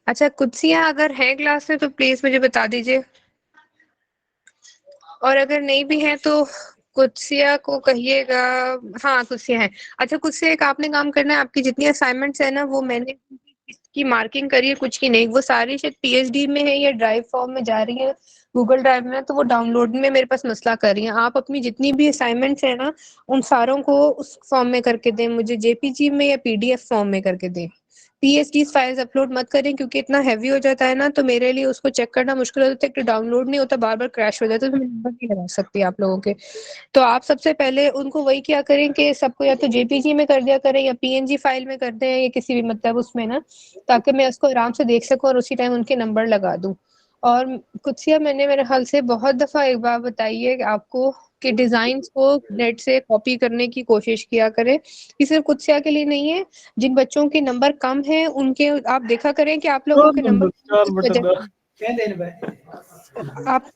अच्छा, कुत्सियाँ अगर हैं क्लास में तो प्लीज मुझे बता दीजिए, और अगर नहीं भी है तो कुत्सिया को कहिएगा। हाँ, कुत्सिया है। अच्छा, कुत्सिया एक आपने काम करना है, आपकी जितनी असाइनमेंट्स है ना वो मैंने की मार्किंग करी है, कुछ की नहीं, वो सारी शायद पीएचडी में है या ड्राइव फॉर्म में जा रही है गूगल ड्राइव में, तो वो डाउनलोड में मेरे पास मसला कर रही है। आप अपनी जितनी भी असाइनमेंट्स है ना उन सारों को उस फॉर्म में करके दें मुझे, जेपीजी में या पीडीएफ फॉर्म में करके दें। पीएचडी फाइल्स अपलोड मत करें क्योंकि इतना हैवी हो जाता है ना, तो मेरे लिए उसको चेक करना मुश्किल हो जाता है, तो डाउनलोड नहीं होता, बार बार क्रैश हो जाता है, तो मैं नंबर नहीं लगा सकती आप लोगों के। तो आप सबसे पहले उनको वही क्या करें कि सबको या तो जेपीजी में कर दिया करें या पीएनजी फाइल में कर दें या किसी भी मतलब उसमें ना, ताकि मैं उसको आराम से देख सकूं और उसी टाइम उनके नंबर लगा दूं। और कुत्सिया मैंने मेरे ख्याल से बहुत दफा एक बार बताई है आपको कि डिजाइन को नेट से कॉपी करने की कोशिश किया करें। ये सिर्फ कुत्सिया के लिए नहीं है, जिन बच्चों के नंबर कम है उनके आप देखा करें कि आप लोगों के नंबर चार किस बटन वजह दा से आप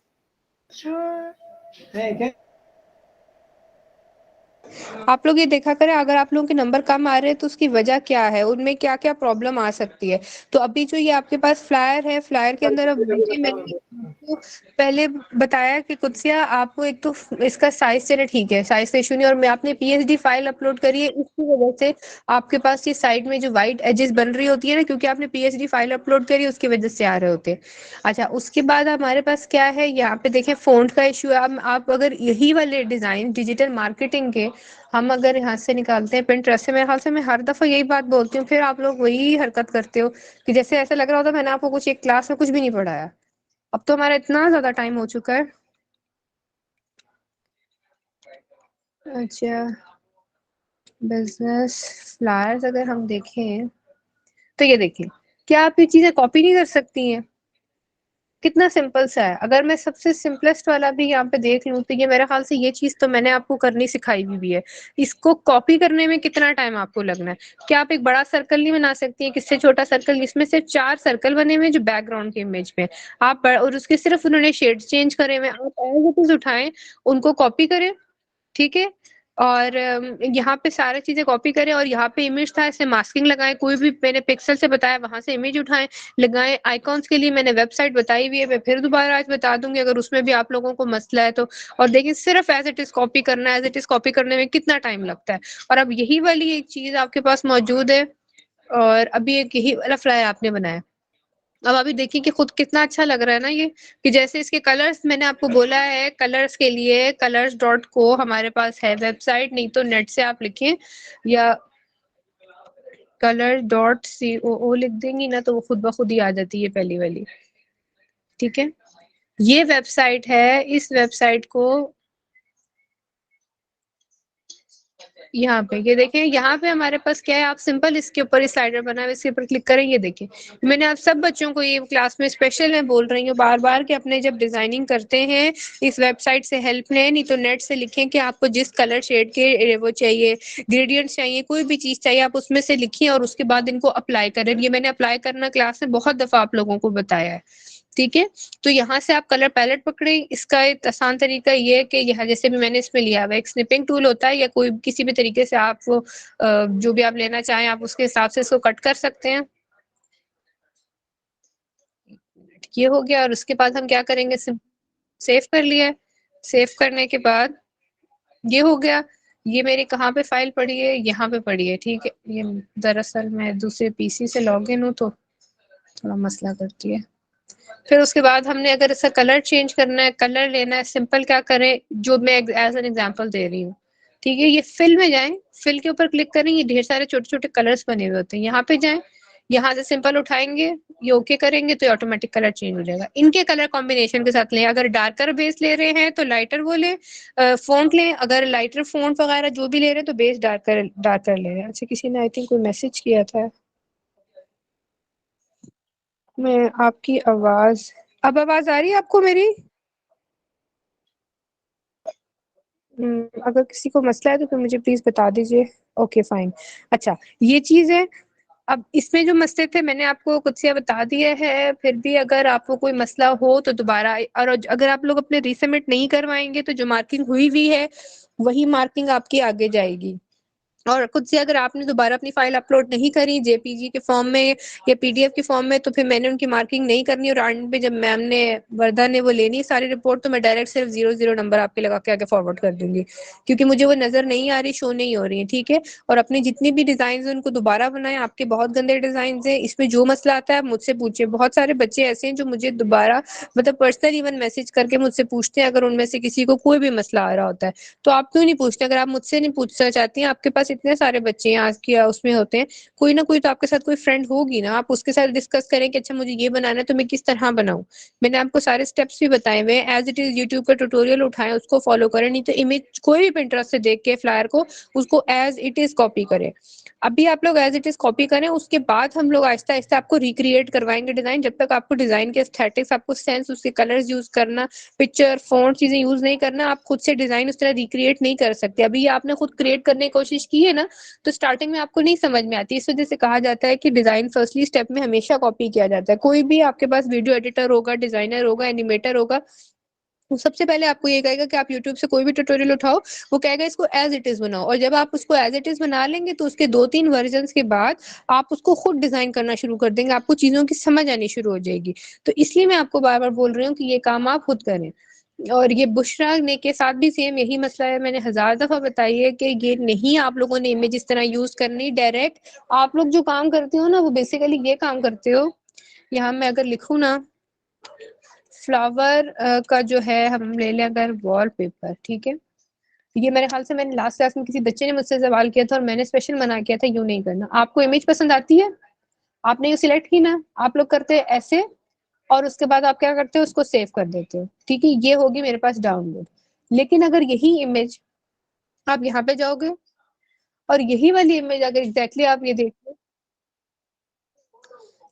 आप लोग ये देखा करें अगर आप लोगों के नंबर कम आ रहे हैं तो उसकी वजह क्या है, उनमें क्या क्या प्रॉब्लम आ सकती है। तो अभी जो ये आपके पास फ्लायर है, फ्लायर के अंदर अब वही मैंने आपको पहले बताया कि कुत्सिया आपको एक तो इसका साइज चले ठीक है, साइज का इशू नहीं, और मैं आपने पीएचडी फाइल अपलोड करी है उसकी वजह से आपके पास ये साइड में जो व्हाइट एजेस बन रही होती है ना, क्योंकि आपने पीएचडी फाइल अपलोड करी उसकी वजह से आ रहे होते हैं। अच्छा, उसके बाद हमारे पास क्या है, यहाँ पे देखें फ़ॉन्ट का इशू है। अब आप अगर यही वाले डिज़ाइन डिजिटल मार्केटिंग के हम अगर यहाँ से निकालते हैं पिंटरेस्ट से, मेरे ख्याल से मैं हर दफ़ा यही बात बोलती हूँ, फिर आप लोग वही हरकत करते हो कि जैसे ऐसा लग रहा होता मैंने आपको कुछ एक क्लास में कुछ भी नहीं पढ़ाया। अब तो हमारा इतना ज़्यादा टाइम हो चुका है। अच्छा, बिजनेस फ्लायर्स अगर हम देखें तो ये देखिए, क्या आप ये चीज़ें कॉपी नहीं कर सकती हैं? कितना सिंपल सा है। अगर मैं सबसे सिंपलेस्ट वाला भी यहाँ पे देख लूँ तो ये मेरे ख्याल से ये चीज तो मैंने आपको करनी सिखाई भी है। इसको कॉपी करने में कितना टाइम आपको लगना है? क्या आप एक बड़ा सर्कल नहीं बना सकती है, किससे छोटा सर्कल जिसमें सिर्फ 4 सर्कल बने हुए हैं जो बैकग्राउंड के इमेज में, आप और उसके सिर्फ उन्होंने शेड्स चेंज करे हुए, आप एज इट इज उठाएं, उनको कॉपी करें, ठीक है? और यहाँ पे सारी चीजें कॉपी करें और यहाँ पे इमेज था ऐसे मास्किंग लगाएं, कोई भी मैंने पिक्सल से बताया वहां से इमेज उठाएं, लगाएं। आइकॉन्स के लिए मैंने वेबसाइट बताई हुई है, मैं फिर दोबारा आज बता दूंगी अगर उसमें भी आप लोगों को मसला है तो। और देखिए सिर्फ एज इट इज कॉपी करना है, एज इट इज कॉपी करने में कितना टाइम लगता है, और अब यही वाली एक चीज आपके पास मौजूद है और अभी एक यही वाला फ्लायर आपने बनाया। अब अभी देखिए कि खुद कितना अच्छा लग रहा है ना ये, कि जैसे इसके कलर्स मैंने आपको बोला है, कलर्स के लिए colors.co हमारे पास है वेबसाइट, नहीं तो नेट से आप लिखें या color.coo लिख देंगी ना तो वो खुद ब खुद ही आ जाती है पहली वाली, ठीक है? ये वेबसाइट है, इस वेबसाइट को यहाँ पे ये देखें, यहाँ पे हमारे पास क्या है, आप सिंपल इसके ऊपर स्लाइडर बना हुआ इसके ऊपर क्लिक करें, ये देखें। मैंने आप सब बच्चों को ये क्लास में स्पेशल मैं बोल रही हूँ बार बार कि अपने जब डिजाइनिंग करते हैं इस वेबसाइट से हेल्प लें, नहीं तो नेट से लिखें कि आपको जिस कलर शेड के वो चाहिए, ग्रेडियंट्स चाहिए, कोई भी चीज चाहिए आप उसमें से लिखिए और उसके बाद इनको अप्लाई करें। ये मैंने अप्लाई करना क्लास में बहुत दफा आप लोगों को बताया है, ठीक है? तो यहाँ से आप कलर पैलेट पकड़े, इसका एक आसान तरीका ये है कि यहाँ जैसे भी मैंने इसमें लिया हुआ एक स्निपिंग टूल होता है या कोई किसी भी तरीके से आप वो जो भी आप लेना चाहें आप उसके हिसाब से इसको कट कर सकते हैं। ये हो गया और उसके बाद हम क्या करेंगे, सेव कर लिया है। सेव करने के बाद ये हो गया। ये मेरी कहाँ पे फाइल पड़ी है, यहाँ पे पड़ी है, ठीक है? ये दरअसल मैं दूसरे पीसी से लॉग इन हूँ तो थोड़ा मसला करती है। फिर उसके बाद हमने अगर इसका कलर चेंज करना है, कलर लेना है, सिंपल क्या करें, जो मैं एज एन एग्जांपल दे रही हूँ, ठीक है? ये फिल में जाएं, फिल के ऊपर क्लिक करें, ये ढेर सारे छोटे छोटे कलर्स बने हुए होते हैं, यहाँ पे जाएं, यहाँ से सिंपल उठाएंगे, ये ओके करेंगे तो ऑटोमेटिक कलर चेंज हो जाएगा। इनके कलर कॉम्बिनेशन के साथ लें, अगर डार्कर बेस ले रहे हैं तो लाइटर वो लें, फोंट लें, अगर लाइटर फोंट वगैरह जो भी ले रहे हैं तो बेस डार्कर डार्कर ले रहे हैं। अच्छा, किसी ने आई थिंक कोई मैसेज किया था, मैं आपकी आवाज, अब आवाज आ रही है आपको मेरी? अगर किसी को मसला है तो फिर मुझे प्लीज बता दीजिए। Okay fine. अच्छा, ये चीज है। अब इसमें जो मसले थे मैंने आपको कुछ से बता दिए हैं, फिर भी अगर आपको कोई मसला हो तो दोबारा, और अगर आप लोग अपने रीसबमिट नहीं करवाएंगे तो जो मार्किंग हुई हुई है वही मार्किंग आपकी आगे जाएगी, और खुद से अगर आपने दोबारा अपनी फाइल अपलोड नहीं करी जेपीजी के फॉर्म में या पीडीएफ के फॉर्म में, तो फिर मैंने उनकी मार्किंग नहीं करनी, और एंड पे जब मैम ने वर्धा ने वो लेनी सारी रिपोर्ट, तो मैं डायरेक्ट सिर्फ 0 0 नंबर आपके लगा के आगे फॉरवर्ड कर दूंगी, क्योंकि मुझे वो नजर नहीं आ रही, शो नहीं हो रही है। ठीक है। और अपने जितनी भी डिजाइन है उनको दोबारा बनाए, आपके बहुत गंदे डिजाइन है, इसमें जो मसला आता है आप मुझसे पूछिए। बहुत सारे बच्चे ऐसे हैं जो मुझे दोबारा मतलब पर्सनल इवन मैसेज करके मुझसे पूछते हैं, अगर उनमें से किसी को कोई भी मसला आ रहा होता है। तो आप क्यों नहीं पूछते? अगर आप मुझसे नहीं पूछना चाहती हैं, आपके पास इतने सारे बच्चे हैं आज की उसमें होते हैं, कोई ना कोई तो आपके साथ कोई फ्रेंड होगी ना, आप उसके साथ डिस्कस करें कि अच्छा मुझे ये बनाना है तो मैं किस तरह बनाऊं। मैंने आपको सारे स्टेप्स भी बताए हुए हैं, एज इट इज यूट्यूब का ट्यूटोरियल उठाएं, उसको फॉलो करें, नहीं तो इमेज कोई भी पिंटरेस्ट से देख के फ्लायर को उसको एज इट इज कॉपी करें। अभी आप लोग एज इट इज कॉपी करें, उसके बाद हम लोग आहिस्ता आहिस्ता आपको रिक्रिएट करवाएंगे डिजाइन। जब तक आपको डिजाइन के एस्थेटिक्स, आपको सेंस, उसके कलर्स यूज करना, पिक्चर फॉन्ट चीजें यूज नहीं करना, आप खुद से डिजाइन उस तरह रिक्रिएट नहीं कर सकते। अभी आपने खुद क्रिएट करने की कोशिश की है ना, तो स्टार्टिंग में आपको नहीं समझ में आती। इस वजह से कहा जाता है कि डिजाइन फर्स्टली स्टेप में हमेशा कॉपी किया जाता है। कोई भी आपके पास वीडियो एडिटर होगा, डिजाइनर होगा, एनिमेटर होगा, वो सबसे पहले आपको ये कहेगा कि आप यूट्यूब से कोई भी ट्यूटोरियल उठाओ, वो कहेगा इसको एज इट इज बनाओ। और जब आप उसको एज इट इज बना लेंगे, तो उसके 2 3 वर्जन के बाद आप उसको खुद डिजाइन करना शुरू कर देंगे, आपको चीजों की समझ आनी शुरू हो जाएगी। तो इसलिए मैं आपको बार बार बोल रही हूँ कि ये काम आप खुद करें। और ये बुशरा ने के साथ भी सेम यही मसला है, मैंने 1000 दफा बताई है कि ये नहीं, आप लोगों ने इमेज इस तरह यूज करनी डायरेक्ट। आप लोग जो काम करते हो ना, वो बेसिकली ये काम करते हो। यहाँ मैं अगर लिखूँ ना, फ्लावर का जो है, हम ले लें अगर वॉलपेपर, ठीक है। ये मेरे ख्याल से मैंने लास्ट क्लास में किसी बच्चे ने मुझसे सवाल किया था, और मैंने स्पेशल मना किया था यूं नहीं करना। आपको इमेज पसंद आती है, आपने ये सिलेक्ट की ना, आप लोग करते हैं ऐसे, और उसके बाद आप क्या करते हो, उसको सेव कर देते हो। ठीक है, ये होगी मेरे पास डाउनलोड। लेकिन अगर यही इमेज आप यहाँ पे जाओगे, और यही वाली इमेज अगर एग्जैक्टली आप ये देखो,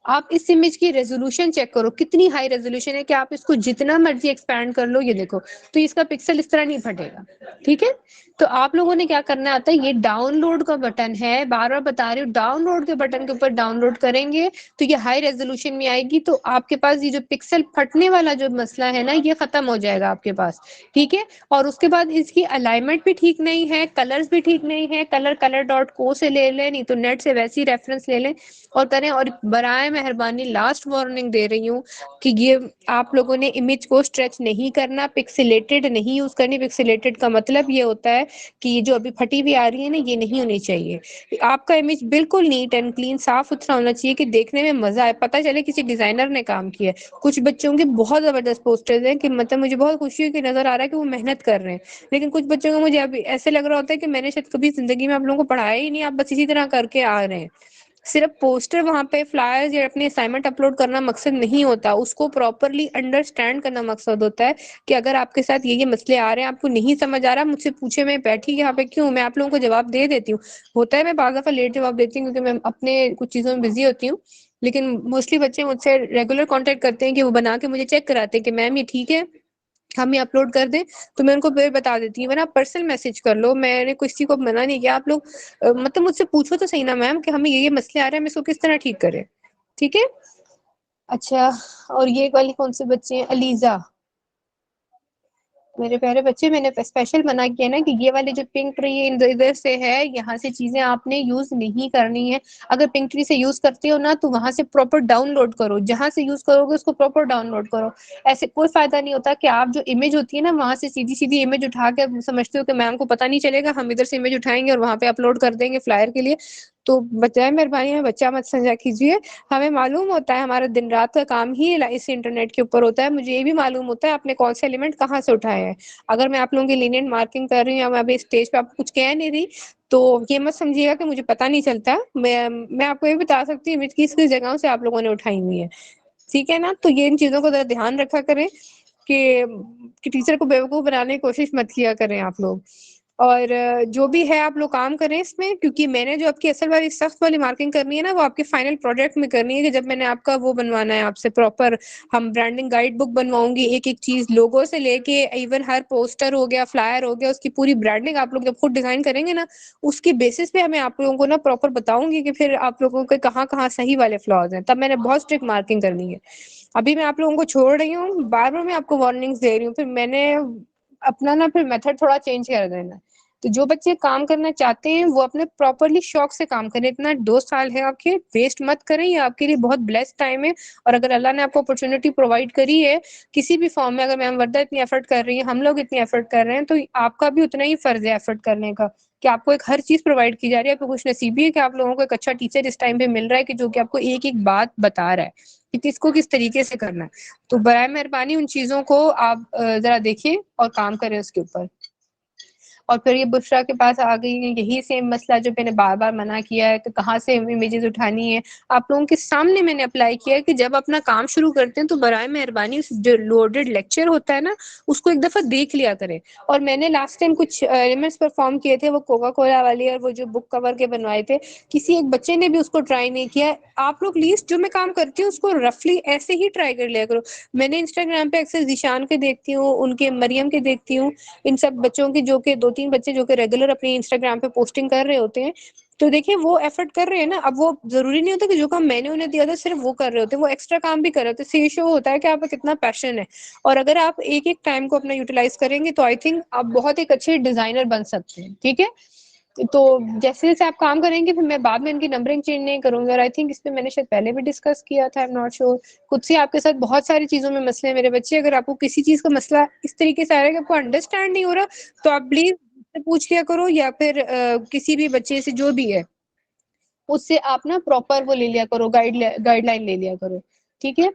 आप इस इमेज की रेजोल्यूशन चेक करो, कितनी हाई रेजोल्यूशन है, कि आप इसको जितना मर्जी एक्सपैंड कर लो, ये देखो, तो इसका पिक्सल इस तरह नहीं फटेगा। ठीक है। तो आप लोगों ने क्या करना आता है, ये डाउनलोड का बटन है, बार बार बता रही हूँ, डाउनलोड के बटन के ऊपर डाउनलोड करेंगे तो ये हाई रेजोल्यूशन में आएगी, तो आपके पास ये जो पिक्सल फटने वाला जो मसला है ना, ये खत्म हो जाएगा आपके पास। ठीक है। और उसके बाद इसकी अलाइनमेंट भी ठीक नहीं है, कलर्स भी ठीक नहीं है, कलर.co से ले लें, नहीं तो नेट से वैसी रेफरेंस ले लें और करें। और बराए मेहरबानी लास्ट वार्निंग दे रही हूँ कि ये आप लोगों ने इमेज को स्ट्रेच नहीं करना, पिक्सेलेटेड नहीं यूज करनी। पिक्सेलेटेड का मतलब ये होता है कि ये जो अभी फटी हुई आ रही है ना, ये नहीं होनी चाहिए। आपका इमेज बिल्कुल नीट एंड क्लीन, साफ सुथरा होना चाहिए, कि देखने में मजा आए, पता चले किसी डिजाइनर ने काम किया है। कुछ बच्चों के बहुत जबरदस्त पोस्टर्स हैं कि मतलब मुझे बहुत खुशी है कि नजर आ रहा है कि वो मेहनत कर रहे हैं, लेकिन कुछ बच्चों को मुझे अभी ऐसे लग रहा होता है कि मैंने शायद कभी जिंदगी में आप लोगों को पढ़ाया ही नहीं, आप बस इसी तरह करके आ रहे हैं। सिर्फ पोस्टर वहां पे फ्लायर्स या अपनी असाइनमेंट अपलोड करना मकसद नहीं होता, उसको प्रॉपरली अंडरस्टैंड करना मकसद होता है। कि अगर आपके साथ ये मसले आ रहे हैं, आपको नहीं समझ आ रहा, मुझसे पूछे, मैं बैठी यहाँ पे क्यों, मैं आप लोगों को जवाब दे देती हूँ। होता है मैं बाज़ दफा लेट जवाब देती हूँ, क्योंकि मैं अपने कुछ चीजों में बिजी होती हूँ। लेकिन मोस्टली बच्चे मुझसे रेगुलर कांटेक्ट करते हैं, कि वो बना के मुझे चेक कराते हैं कि मैम ये ठीक है, हम ये अपलोड कर दें। तो मैं उनको फिर बता देती हूँ, वरना पर्सनल मैसेज कर लो, मैंने किसी को मना नहीं किया। आप लोग मतलब मुझसे पूछो तो सही ना मैम, कि हमें ये मसले आ रहे हैं, हम इसको किस तरह ठीक करें। ठीक है। अच्छा, और ये वाली कौन से बच्चे हैं, अलीजा, मेरे प्यारे बच्चे, मैंने स्पेशल मना किया ना कि ये वाली जो पिंक ट्री इधर से है, यहाँ से चीजें आपने यूज नहीं करनी है। अगर पिंक ट्री से यूज करते हो ना, तो वहां से प्रॉपर डाउनलोड करो, जहां से यूज करोगे उसको प्रॉपर डाउनलोड करो। ऐसे कोई फायदा नहीं होता कि आप जो इमेज होती है ना, वहां से सीधी सीधी इमेज उठा के समझते हो कि मैम को पता नहीं चलेगा, हम इधर से इमेज उठाएंगे और वहां पे अपलोड कर देंगे फ्लायर के लिए। तो बचाए मेहरबानी में बच्चा मत समझा कीजिए। हमें मालूम होता है, हमारा दिन रात का काम ही इस इंटरनेट के ऊपर होता है, मुझे ये भी मालूम होता है आपने कौन से एलिमेंट कहाँ से उठाए हैं। अगर मैं आप लोगों की लीनियंट मार्किंग कर रही हूँ, या मैं अभी स्टेज पे आपको कुछ कह नहीं रही, तो ये मत समझिएगा कि मुझे पता नहीं चलता। मैं आपको ये बता सकती हूँ किस किस जगहों से आप लोगों ने उठाई हुई है। ठीक है ना, तो ये इन चीजों को जरा ध्यान रखा करें, कि टीचर को बेवकूफ बनाने की कोशिश मत किया करें आप लोग। और जो भी है आप लोग काम करें इसमें, क्योंकि मैंने जो आपकी असल वाली सख्त वाली मार्किंग करनी है ना, वो आपके फाइनल प्रोजेक्ट में करनी है, कि जब मैंने आपका वो बनवाना है आपसे प्रॉपर, हम ब्रांडिंग गाइड बुक बनवाऊंगी, एक एक चीज लोगो से लेके इवन हर पोस्टर हो गया, फ्लायर हो गया, उसकी पूरी ब्रांडिंग आप लोग जब खुद डिजाइन करेंगे ना, उसकी बेसिस पे हमें आप लोगों को ना प्रॉपर बताऊंगी कि फिर आप लोगों के कहाँ कहाँ सही वाले फ्लॉज हैं, तब मैंने बहुत स्ट्रिक्ट मार्किंग करनी है। अभी मैं आप लोगों को छोड़ रही हूँ, बार बार मैं आपको वार्निंग्स दे रही हूँ, फिर मैंने अपना ना फिर मेथड थोड़ा चेंज कर देना। तो जो बच्चे काम करना चाहते हैं वो अपने प्रॉपरली शौक से काम करें। इतना 2 साल है आपके, वेस्ट मत करें, ये आपके लिए बहुत ब्लेस्ड टाइम है। और अगर अल्लाह ने आपको अपॉर्चुनिटी प्रोवाइड करी है किसी भी फॉर्म में, अगर मैम वर्दा इतनी एफर्ट कर रही है, हम लोग इतनी एफर्ट कर रहे हैं, तो आपका भी उतना ही फर्ज है एफर्ट करने का, कि आपको एक हर चीज प्रोवाइड की जा रही है। आपको खुश नसीबी है कि आप लोगों को एक अच्छा टीचर इस टाइम पे मिल रहा है कि जो कि आपको एक एक बात बता रहा है कि किसको किस तरीके से करना है। तो बराए मेहरबानी उन चीजों को आप जरा देखिए और काम करें उसके ऊपर। और फिर ये बुशरा के पास आ गई है, यही सेम मसला जो मैंने बार बार मना किया है, तो कहाँ से इमेजेस उठानी है। आप लोगों के सामने मैंने अप्लाई किया है कि जब अपना काम शुरू करते हैं तो बराए मेहरबानी जो लोडेड लेक्चर होता है ना उसको एक दफा देख लिया करें। और मैंने लास्ट टाइम कुछ एलिमेंट्स परफॉर्म किए थे, वो कोका कोला वाली और वो जो बुक कवर के बनवाए थे, किसी एक बच्चे ने भी उसको ट्राई नहीं किया। आप लोग लीस्ट जो मैं काम करती हूँ उसको रफली ऐसे ही ट्राई कर लिया करो। मैंने इंस्टाग्राम पे अक्सर जीशान के देखती हूँ, उनके मरियम के देखती हूँ, इन सब बच्चों की जो कि 2-3 बच्चे जो कि रेगुलर अपनी इंस्टाग्राम पे पोस्टिंग कर रहे होते हैं। तो देखिए वो एफर्ट कर रहे हैं ना। अब वो जरूरी नहीं होता कि जो काम मैंने उन्हें दिया था सिर्फ वो कर रहे होते, वो एक्स्ट्रा काम भी कर रहे होते। इससे ये शो होता है कि आपका कितना पैशन है। और अगर आप एक एक टाइम को अपना यूटिलाइज करेंगे तो आई थिंक आप बहुत एक अच्छे डिजाइनर बन सकते हैं। ठीक है, तो जैसे जैसे आप काम करेंगे फिर मैं बाद में इनकी नंबरिंग चेंज नहीं करूंगी। और आई थिंक इस पे मैंने शायद पहले भी डिस्कस किया था, आई एम नॉट श्योर। खुद से आपके साथ बहुत सारी चीजों में मसले हैं मेरे बच्चे। अगर आपको किसी चीज का मसला इस तरीके से आ रहा है कि आपको अंडरस्टैंड नहीं हो रहा, तो आप प्लीज पूछ लिया करो, या फिर किसी भी बच्चे से जो भी है उससे आप ना प्रॉपर वो ले लिया करो, गाइडलाइन ले लिया करो। ठीक है।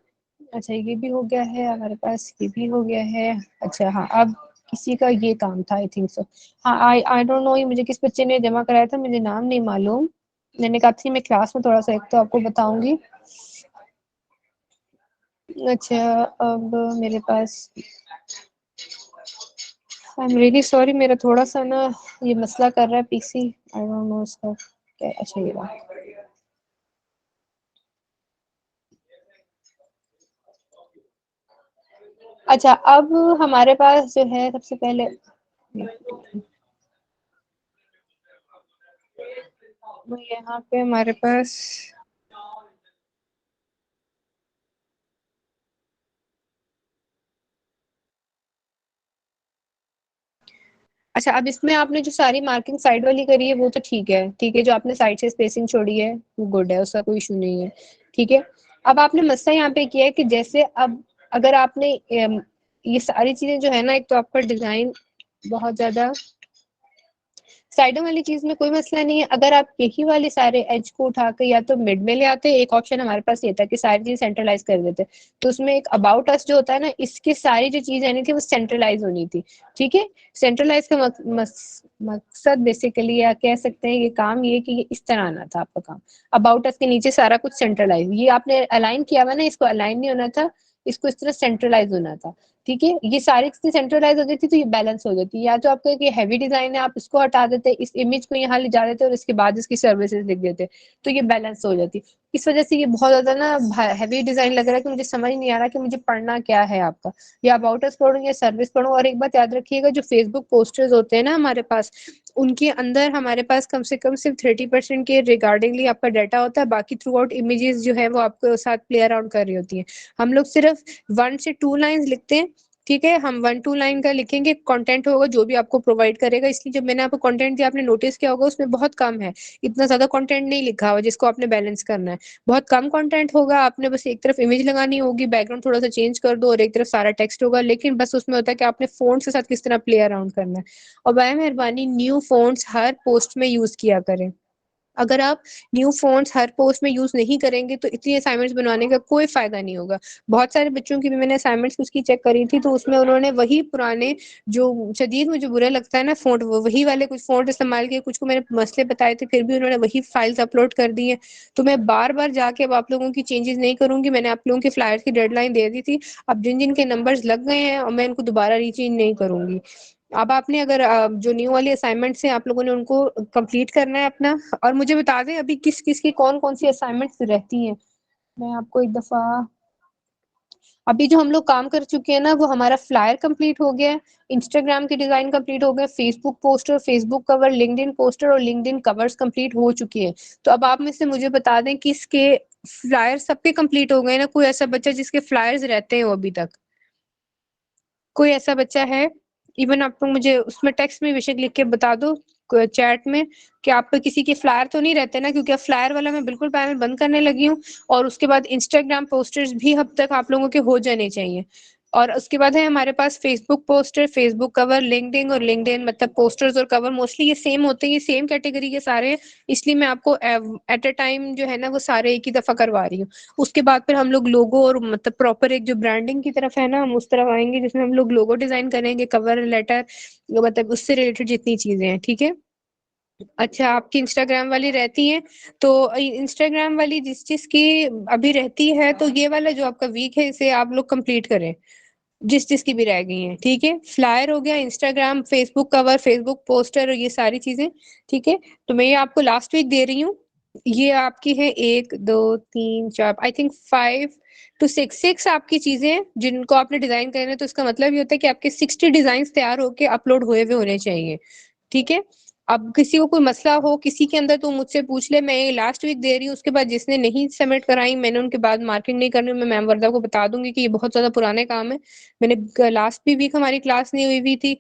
अच्छा ये भी हो गया है हमारे पास, ये भी हो गया है। अच्छा हाँ, अब किसी का ये काम था आई थिंक सो। हाँ, आई आई डोंट नो ये मुझे किस बच्चे ने जमा कराया था, मुझे नाम नहीं मालूम। मैंने कहा थी मैं क्लास में थोड़ा सा एक तो आपको बताऊंगी। अच्छा, अब मेरे पास, आई एम रियली सॉरी, मेरा थोड़ा सा ना ये मसला कर रहा है पीसी, आई डोंट नो इसका क्या। अच्छा ये रहा। अच्छा अब हमारे पास जो है सबसे पहले यहाँ पे हमारे पास, अच्छा अब इसमें आपने जो सारी मार्किंग साइड वाली करी है वो तो ठीक है, ठीक है। जो आपने साइड से स्पेसिंग छोड़ी है वो गुड है, उसका कोई इशू नहीं है। ठीक है। अब आपने मसला यहाँ पे किया है कि जैसे अब अगर आपने ये सारी चीजें जो है ना, एक तो आपका डिजाइन बहुत ज्यादा, साइडों वाली चीज में कोई मसला नहीं है। अगर आप यही वाले सारे एज को उठा के या तो मिड में ले आते, एक ऑप्शन हमारे पास ये था कि सारी चीज सेंट्रलाइज कर देते, तो उसमें एक अबाउट अस जो होता है ना, इसकी सारी जो चीज आनी थी वो सेंट्रलाइज होनी थी। ठीक है। सेंट्रलाइज का मकसद बेसिकली, या कह सकते हैं ये काम, ये कि ये इस तरह आना था आपका काम। अबाउट अस के नीचे सारा कुछ सेंट्रलाइज, ये आपने अलाइन किया हुआ ना, इसको अलाइन नहीं होना था, इसको इस तरह सेंट्रलाइज होना था। ठीक है, ये सारी चीजें सेंट्रलाइज हो जाती तो ये बैलेंस हो जाती। या तो आपका ये हैवी डिजाइन है, आप इसको हटा देते, इस इमेज को यहाँ ले जा देते और इसके बाद इसकी सर्विसेज लिख देते, तो ये बैलेंस हो जाती। इस वजह से ये बहुत ज्यादा ना हैवी डिजाइन लग रहा है कि मुझे समझ नहीं आ रहा कि मुझे पढ़ना क्या है आपका, या अबाउट अस पढ़ूं या सर्विस पढ़ूं। और एक बात याद रखिएगा, जो फेसबुक पोस्टर्स होते हैं ना हमारे पास, उनके अंदर हमारे पास कम से कम सिर्फ 30% के रिगार्डिंगली आपका डाटा होता है, बाकी थ्रू आउट इमेजेस जो है वो आपके साथ प्ले अराउंड कर रही होती है। हम लोग सिर्फ 1 से 2 लाइन लिखते हैं। ठीक है, हम 1-2 लाइन का लिखेंगे, कंटेंट होगा जो भी आपको प्रोवाइड करेगा। इसलिए जब मैंने आपको कंटेंट दिया आपने नोटिस किया होगा उसमें बहुत कम है, इतना ज्यादा कंटेंट नहीं लिखा हुआ जिसको आपने बैलेंस करना है। बहुत कम कंटेंट होगा, आपने बस एक तरफ इमेज लगानी होगी, बैकग्राउंड थोड़ा सा चेंज कर दो और एक तरफ सारा टेक्स्ट होगा, लेकिन बस उसमें होता है कि आपने फोन्ट्स के साथ किस तरह प्ले अराउंड करना है। और बाय मेहरबानी न्यू फोन्ट्स हर पोस्ट में यूज किया करें। अगर आप न्यू फ़ॉन्ट्स हर पोस्ट में यूज़ नहीं करेंगे तो इतनी असाइनमेंट्स बनवाने का कोई फ़ायदा नहीं होगा। बहुत सारे बच्चों की भी मैंने असाइनमेंट्स उसकी चेक करी थी, तो उसमें उन्होंने वही पुराने, जो शदीद मुझे बुरा लगता है ना फ़ॉन्ट, वो वही वाले कुछ फ़ॉन्ट इस्तेमाल किए, कुछ को मैंने मसले बताए थे, फिर भी उन्होंने वही फाइल्स अपलोड कर दी हैं। तो मैं बार-बार जाके अब आप लोगों की चेंजेज़ नहीं करूँगी। मैंने आप लोगों के फ्लायर्स की डेडलाइन दे दी थी। अब जिन-जिन के नंबर्स लग गए हैं, मैं इनको दोबारा रीचेंज नहीं करूँगी। अब आपने अगर जो न्यू वाली असाइनमेंट्स हैं आप लोगों ने उनको कंप्लीट करना है अपना। और मुझे बता दें अभी किस किस की कौन कौन सी असाइनमेंट्स रहती हैं, मैं आपको एक दफा, अभी जो हम लोग काम कर चुके हैं ना वो हमारा फ्लायर कंप्लीट हो गया है, इंस्टाग्राम के डिजाइन कंप्लीट हो गए, Facebook poster, Facebook cover, LinkedIn poster और लिंक्डइन कवर्स कंप्लीट हो चुके हैं। तो अब आप में से मुझे बता दें कि इसके फ्लायर सबके कंप्लीट हो गए ना, कोई ऐसा बच्चा जिसके फ्लायर्स रहते हैं वो अभी तक, कोई ऐसा बच्चा है? इवन आप लोग मुझे उसमें टेक्स्ट में बेशक लिख के बता दो चैट में कि आप पे किसी के फ्लायर तो नहीं रहते ना, क्योंकि अब फ्लायर वाला मैं बिल्कुल पैनल बंद करने लगी हूँ। और उसके बाद इंस्टाग्राम पोस्टर्स भी अब तक आप लोगों के हो जाने चाहिए। और उसके बाद है हमारे पास Facebook poster, Facebook cover, LinkedIn, और लिंक्डइन मतलब पोस्टर्स और कवर मोस्टली ये सेम होते हैं, ये सेम कैटेगरी के सारे हैं। इसलिए मैं आपको एट अ टाइम जो है ना वो सारे एक ही दफा करवा रही हूँ। उसके बाद फिर हम लोग लोगो और मतलब प्रॉपर एक जो ब्रांडिंग की तरफ है ना, हम उस तरफ आएंगे जिसमें हम लोग लोगो डिजाइन करेंगे, कवर लेटर, मतलब उससे रिलेटेड जितनी चीजें हैं। ठीक है। अच्छा, आपकी इंस्टाग्राम वाली रहती है, तो इंस्टाग्राम वाली जिस चीज की अभी रहती है, तो ये वाला जो आपका वीक है इसे आप लोग कंप्लीट करें, जिस चीज की भी रह गई है। ठीक है, फ्लायर हो गया, Instagram, Facebook cover, Facebook poster और ये सारी चीजें। ठीक है, तो मैं ये आपको लास्ट वीक दे रही हूँ। ये आपकी है 1 2 3 4, आई थिंक 5 to 6 आपकी चीजें हैं जिनको आपने डिजाइन करना है। तो इसका मतलब ये होता है कि आपके 60 डिजाइन तैयार होके अपलोड हुए हुए होने चाहिए। ठीक है। अब किसी को कोई मसला हो किसी के अंदर तो मुझसे पूछ ले, मैं ये लास्ट वीक दे रही हूँ। उसके बाद जिसने नहीं सबमिट कराई, मैंने उनके बाद मार्किंग नहीं करनी, मैं मैम वर्दा को बता दूंगी कि ये बहुत ज्यादा पुराने काम है। मैंने लास्ट भी वीक हमारी क्लास नहीं हुई हुई थी,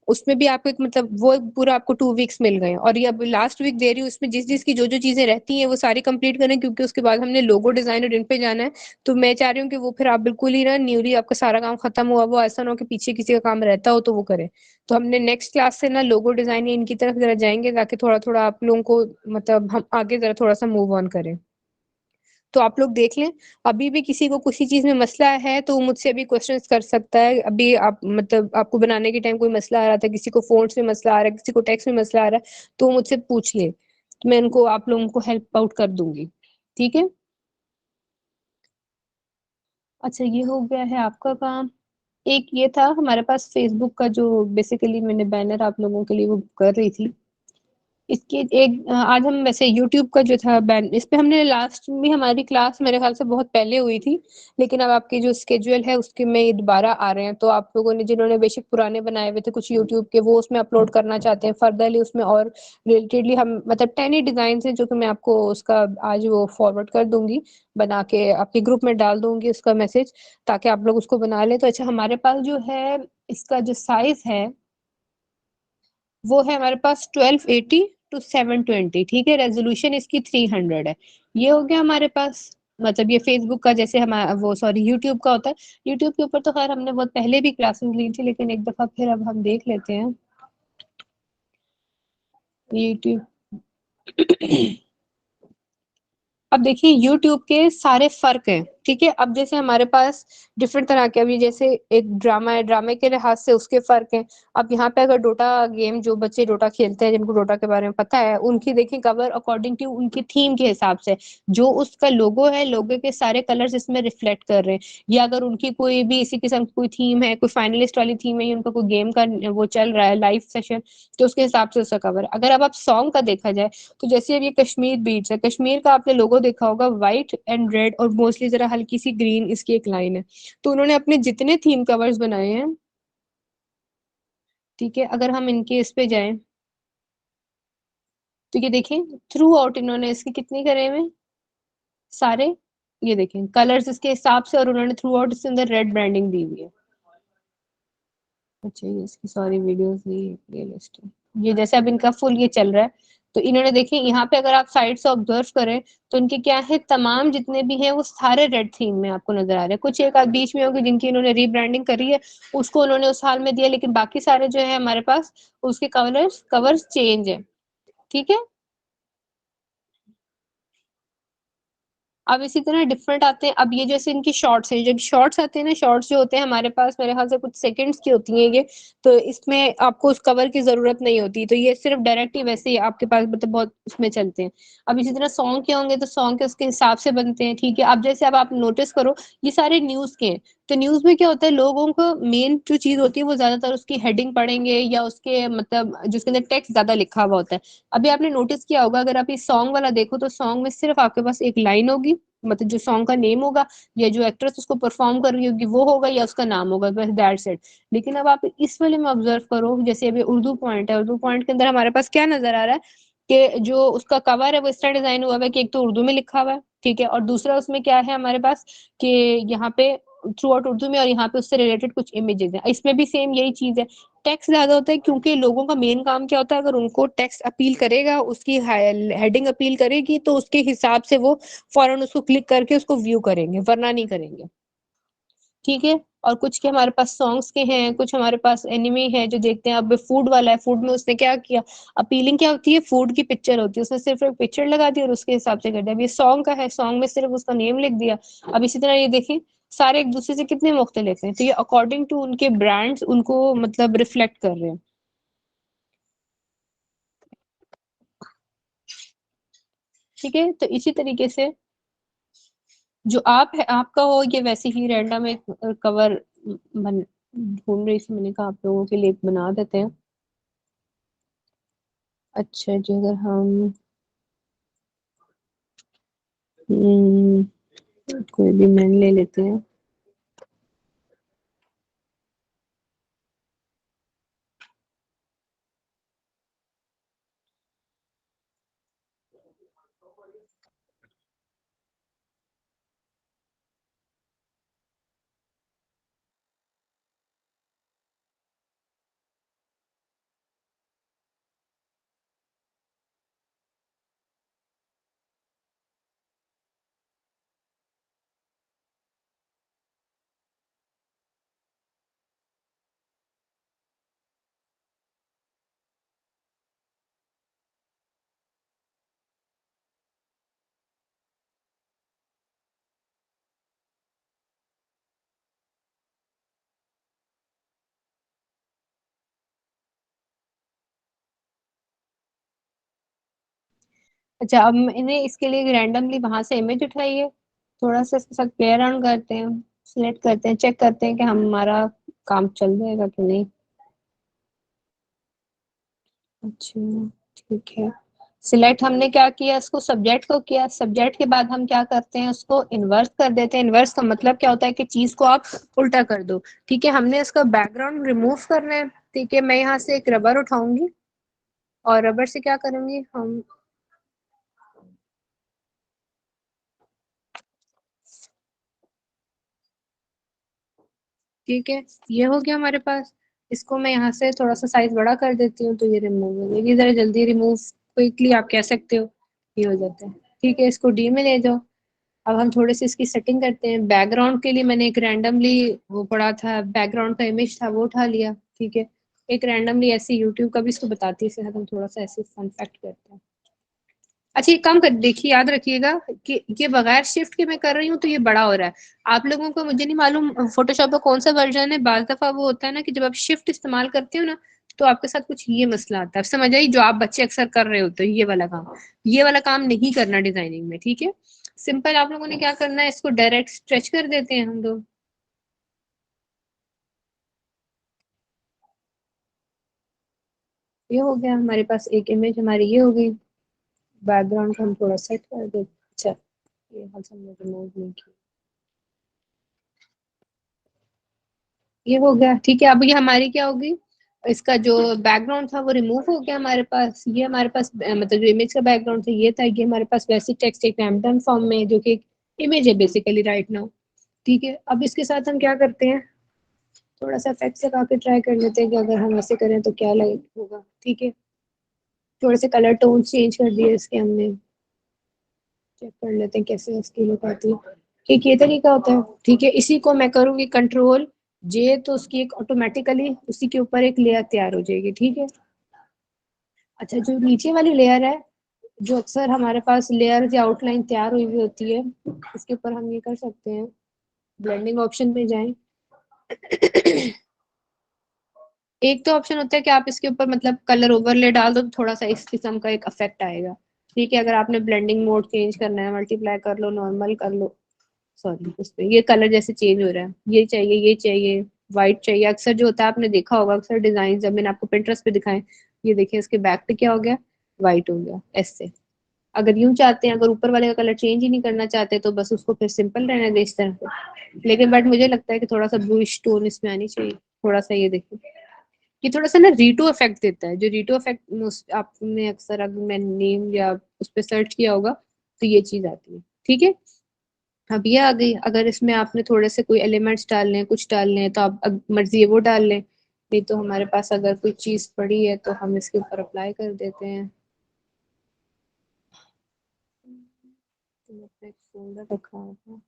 उसमें भी आपको एक मतलब वो पूरा आपको 2 वीक्स मिल गए। और ये अब लास्ट वीक दे रही हूँ, उसमें जिस जिसकी जो जो चीजें रहती हैं वो सारी कंप्लीट करें, क्योंकि उसके बाद हमने लोगो डिजाइन और इन पे जाना है। तो मैं चाह रही हूँ कि वो फिर आप बिल्कुल ही ना न्यूली आपका सारा काम खत्म हुआ वो ऐसा ना हो कि पीछे किसी का काम रहता हो तो वो करे। तो हमने नेक्स्ट क्लास से ना लोगो डिजाइन इनकी तरफ जरा जाएंगे, ताकि थोड़ा थोड़ा आप लोगों को मतलब हम आगे जरा थोड़ा सा मूव ऑन करें। तो आप लोग देख लें। अभी भी किसी को किसी चीज में मसला है तो वो मुझसे अभी क्वेश्चंस कर सकता है। अभी आप मतलब आपको बनाने के टाइम कोई मसला आ रहा था, किसी को फोन्ट्स में मसला आ रहा है, किसी को टेक्स्ट में मसला आ रहा है, तो वो मुझसे पूछ ले, तो मैं उनको आप लोगों को हेल्प आउट कर दूंगी। ठीक है। अच्छा, ये हो गया है आपका काम। एक ये था हमारे पास फेसबुक का, जो बेसिकली मैंने बैनर आप लोगों के लिए वो कर रही थी। इसके एक आज हम वैसे यूट्यूब का जो था बैन, इस पे हमने लास्ट भी हमारी क्लास मेरे ख्याल से बहुत पहले हुई थी। लेकिन अब आपकी जो स्केड्यूल है उसके में ये दोबारा आ रहे हैं, तो आप लोगों ने जिन्होंने बेसिक पुराने बनाए हुए थे कुछ यूट्यूब के, वो उसमें अपलोड करना चाहते हैं फर्दरली उसमें। और रिलेटेडली हम मतलब 10 ही डिजाइन है जो कि मैं आपको उसका आज वो फॉरवर्ड कर दूंगी, बना के आपके ग्रुप में डाल दूंगी उसका मैसेज, ताकि आप लोग उसको बना ले। तो अच्छा, हमारे पास जो है इसका जो साइज है वो है हमारे पास 1280 to 720। ठीक है, रेजोल्यूशन इसकी 300 है। ये हो गया हमारे पास। मतलब ये फेसबुक का जैसे हमारा वो सॉरी यूट्यूब का होता है। यूट्यूब के ऊपर तो खैर हमने बहुत पहले भी क्लासेस ली थी, लेकिन एक दफा फिर अब हम देख लेते हैं यूट्यूब। अब देखिए यूट्यूब के सारे फर्क हैं। ठीक है, अब जैसे हमारे पास डिफरेंट तरह के, अभी जैसे एक ड्रामा है, ड्रामे के लिहाज से उसके फर्क हैं। अब यहाँ पे अगर डोटा गेम, जो बच्चे डोटा खेलते हैं जिनको डोटा के बारे में पता है, उनकी देखिए कवर अकॉर्डिंग टू उनकी थीम के हिसाब से, जो उसका लोगो है, लोगो के सारे कलर्स इसमें रिफ्लेक्ट कर रहे हैं। या अगर उनकी कोई भी इसी किस्म की कोई थीम है, कोई फाइनलिस्ट वाली थीम है, या उनका कोई गेम का वो चल रहा है लाइव सेशन, तो उसके हिसाब से उसका कवर। अगर अब आप सॉन्ग का देखा जाए, तो जैसे अब ये कश्मीर बीच है, कश्मीर का आपने लोगो देखा होगा, व्हाइट एंड रेड और मोस्टली जरा हल्की सी ग्रीन इसकी एक लाइन है। तो उन्होंने अपने जितने थीम कवर्स बनाए हैं, ठीक है, अगर हम इनके इस पे जाएं, तो ये देखें थ्रू आउट इन्होंने इसके कितने करे हुए हैं? सारे। ये देखें कलर्स इसके हिसाब से, और उन्होंने थ्रू आउट इसके अंदर रेड ब्रांडिंग दी हुई है। अच्छा, ये इसकी सारी वीडियोस की प्लेलिस्ट है। ये जैसे अब इनका फुल ये चल रहा है, तो इन्होंने देखिए यहाँ पे अगर आप साइड से ऑब्जर्व करें, तो इनके क्या है, तमाम जितने भी हैं वो सारे रेड थीम में आपको नजर आ रहे हैं। कुछ एक आध बीच में होगी जिनकी इन्होंने रीब्रांडिंग करी है, उसको उन्होंने उस हाल में दिया, लेकिन बाकी सारे जो है हमारे पास उसके कलर्स कवर्स चेंज है। ठीक है। अब इसी तरह डिफरेंट आते हैं। अब ये जैसे इनकी शॉर्ट्स हैं, जब शॉर्ट्स आते हैं ना, शॉर्ट्स जो होते हैं हमारे पास मेरे ख्याल से कुछ सेकंड्स की होती हैं ये, तो इसमें आपको उस कवर की जरूरत नहीं होती, तो ये सिर्फ डायरेक्ट ही वैसे ही आपके पास मतलब बहुत उसमें चलते हैं। अब इसी तरह सॉन्ग के होंगे तो सॉन्ग के उसके हिसाब से बनते हैं। ठीक है, अब जैसे अब आप नोटिस करो, ये सारे न्यूज के हैं। तो न्यूज में क्या होता है, लोगों को मेन जो चीज होती है वो ज्यादातर उसकी हेडिंग पढ़ेंगे, या उसके मतलब जिसके अंदर टेक्स्ट ज्यादा लिखा हुआ होता है। अभी आपने नोटिस किया होगा, अगर आप ये सॉन्ग वाला देखो, तो सॉन्ग में सिर्फ आपके पास एक लाइन होगी, मतलब जो सॉन्ग का नेम होगा, या जो एक्ट्रेस उसको परफॉर्म कर रही होगी वो होगा, या उसका नाम होगा, बस दैट्स इट। लेकिन अब आप इस वाले में ऑब्जर्व करो, जैसे अभी उर्दू पॉइंट है, उर्दू पॉइंट के अंदर हमारे पास क्या नजर आ रहा है कि जो उसका कवर है वो इस तरह डिजाइन हुआ है कि एक तो उर्दू में लिखा हुआ है, ठीक है, और दूसरा उसमें क्या है हमारे पास कि यहाँ पे थ्रू आउट उर्दू में, और यहाँ पे उससे रिलेटेड कुछ इमेजेस हैं। इसमें भी सेम यही चीज है, टेक्स्ट ज्यादा होता है क्योंकि लोगों का मेन काम क्या होता है, अगर उनको टेक्स्ट अपील करेगा, उसकी हेडिंग अपील करेगी, तो उसके हिसाब से वो फौरन उसको क्लिक करके उसको व्यू करेंगे, वरना नहीं करेंगे। ठीक है। और कुछ के हमारे पास सॉन्ग्स के हैं, कुछ हमारे पास एनिमे है जो देखते हैं। अब फूड वाला है, फूड में उसने क्या किया, अपीलिंग क्या होती है, फूड की पिक्चर होती है, उसने सिर्फ एक पिक्चर लगा दी और उसके हिसाब से कर दिया। अब ये सॉन्ग का है, सॉन्ग में सिर्फ उसका नेम लिख दिया। अब इसी तरह ये देखें, सारे एक दूसरे से कितने मुख्तलिफ हैं, तो ये अकॉर्डिंग टू उनके ब्रांड्स उनको मतलब रिफ्लेक्ट कर रहे हैं। ठीक है, तो इसी तरीके से जो आप है आपका हो, ये वैसे ही रैंडम एक कवर बन ढूंढ रही थी, मैंने कहा आप लोगों के लिए एक बना देते हैं। अच्छा जी, अगर हम कोई भी मैन ले लेते हैं। अच्छा, अब मैंने इसके लिए रैंडमली वहां से इमेज उठाई है, थोड़ा सा इसके साथ प्ले अराउंड करते हैं, सिलेक्ट करते हैं, चेक करते हैं कि हमारा काम चल जाएगा कि नहीं। अच्छा, ठीक है। सिलेक्ट हमने क्या किया, इसको सब्जेक्ट को किया, सब्जेक्ट के बाद हम क्या करते हैं, उसको इन्वर्स कर देते हैं। इन्वर्स का मतलब क्या होता है कि चीज को आप उल्टा कर दो। ठीक है, हमने इसका बैकग्राउंड रिमूव करना है। ठीक है, मैं यहाँ से एक रबर उठाऊंगी और रबर से क्या करूंगी हम, ठीक है, ये हो गया हमारे पास। इसको मैं यहाँ से थोड़ा सा साइज बड़ा कर देती हूँ, तो ये रिमूव हो गया। ये जरा जल्दी रिमूव क्विकली आप कह सकते हो, ये हो जाता है। ठीक है, इसको डी में ले जाओ। अब हम थोड़े से इसकी सेटिंग करते हैं। बैकग्राउंड के लिए मैंने एक रैंडमली वो पड़ा था, बैकग्राउंड का इमेज था, वो उठा लिया। ठीक है, एक रैंडमली ऐसे यूट्यूब का भी इसको बताती है, इसके साथ हम थोड़ा सा ऐसे फन फैक्ट करते हैं। अच्छा, एक काम कर देखिए, याद रखिएगा कि ये बगैर शिफ्ट के मैं कर रही हूँ तो ये बड़ा हो रहा है। आप लोगों को, मुझे नहीं मालूम फोटोशॉप का कौन सा वर्जन है, बार दफा वो होता है ना कि जब आप शिफ्ट इस्तेमाल करते हो ना, तो आपके साथ कुछ ये मसला आता है। समझ आई, जो आप बच्चे अक्सर कर रहे होते हो, ये वाला काम नहीं करना डिजाइनिंग में। ठीक है, सिंपल आप लोगों ने क्या करना है, इसको डायरेक्ट स्ट्रेच कर देते हैं हम लोग। ये हो गया हमारे पास, एक इमेज हमारी ये हो गई। बैकग्राउंड को हम थोड़ा सेट कर देते। अच्छा, ये हाल हमने रिमूव नहीं किया, ये हो गया। ठीक है, अब ये हमारी क्या होगी, इसका जो बैकग्राउंड था वो रिमूव हो गया हमारे पास। ये हमारे पास मतलब जो इमेज का बैकग्राउंड था ये था, ये हमारे पास वैसी टेक्स्ट एक रैंडम फॉर्म में जो कि एक इमेज है बेसिकली राइट नाउ। ठीक है, अब इसके साथ हम क्या करते हैं, थोड़ा सा इफेक्ट लगा के ट्राई कर लेते हैं कि अगर हम ऐसे करें तो क्या लगे होगा। ठीक है, थोड़े से कलर टोन चेंज कर दिए इसके हमने, चेक कर लेते हैं कैसे इसकी लुक आती है। ठीक, ये तरीका होता है। ठीक है, इसी को मैं करूंगी कंट्रोल जे, तो उसकी एक ऑटोमेटिकली उसी के ऊपर एक लेयर तैयार हो जाएगी। ठीक है। अच्छा, जो नीचे वाली लेयर है, जो अक्सर हमारे पास लेयर या आउटलाइन तैयार हुई हुई होती है, इसके ऊपर हम ये कर सकते हैं, ब्लेंडिंग ऑप्शन में जाएं। एक तो ऑप्शन होता है कि आप इसके ऊपर मतलब कलर ओवरले डाल दो, तो थोड़ा सा इस किस्म का एक इफेक्ट आएगा। ठीक है, अगर आपने ब्लेंडिंग मोड चेंज करना है, मल्टीप्लाई कर लो, नॉर्मल कर लो, सॉरी उस पे ये कलर जैसे चेंज हो रहा है, ये चाहिए, ये चाहिए, व्हाइट चाहिए। अक्सर जो होता है आपने देखा होगा, अक्सर डिजाइन जब मैंने आपको पिंटरेस्ट पे दिखाए, ये देखिए इसके बैक पे क्या हो गया, व्हाइट हो गया ऐसे। अगर यूं चाहते हैं, अगर ऊपर वाले का कलर चेंज ही नहीं करना चाहते, तो बस उसको फिर सिंपल रहने दे इस तरह से। लेकिन बट मुझे लगता है कि थोड़ा सा ब्लूइश टोन इसमें आनी चाहिए, थोड़ा सा। ये देखिए, ये थोड़ा सा ना रीटो इफेक्ट देता है, जो रीटो इफेक्ट आपने अक्सर, अगर मैं नेम या उस पर सर्च किया होगा, तो ये चीज आती है। ठीक है, अब ये आ गई, अगर इसमें आपने थोड़े से कोई एलिमेंट्स डालने हैं, कुछ डालने हैं, तो आप मर्जी है वो डाल लें, नहीं तो हमारे पास अगर कोई चीज पड़ी है तो हम इसके ऊपर अप्लाई कर देते हैं। तो एक फोल्डर रखा होगा।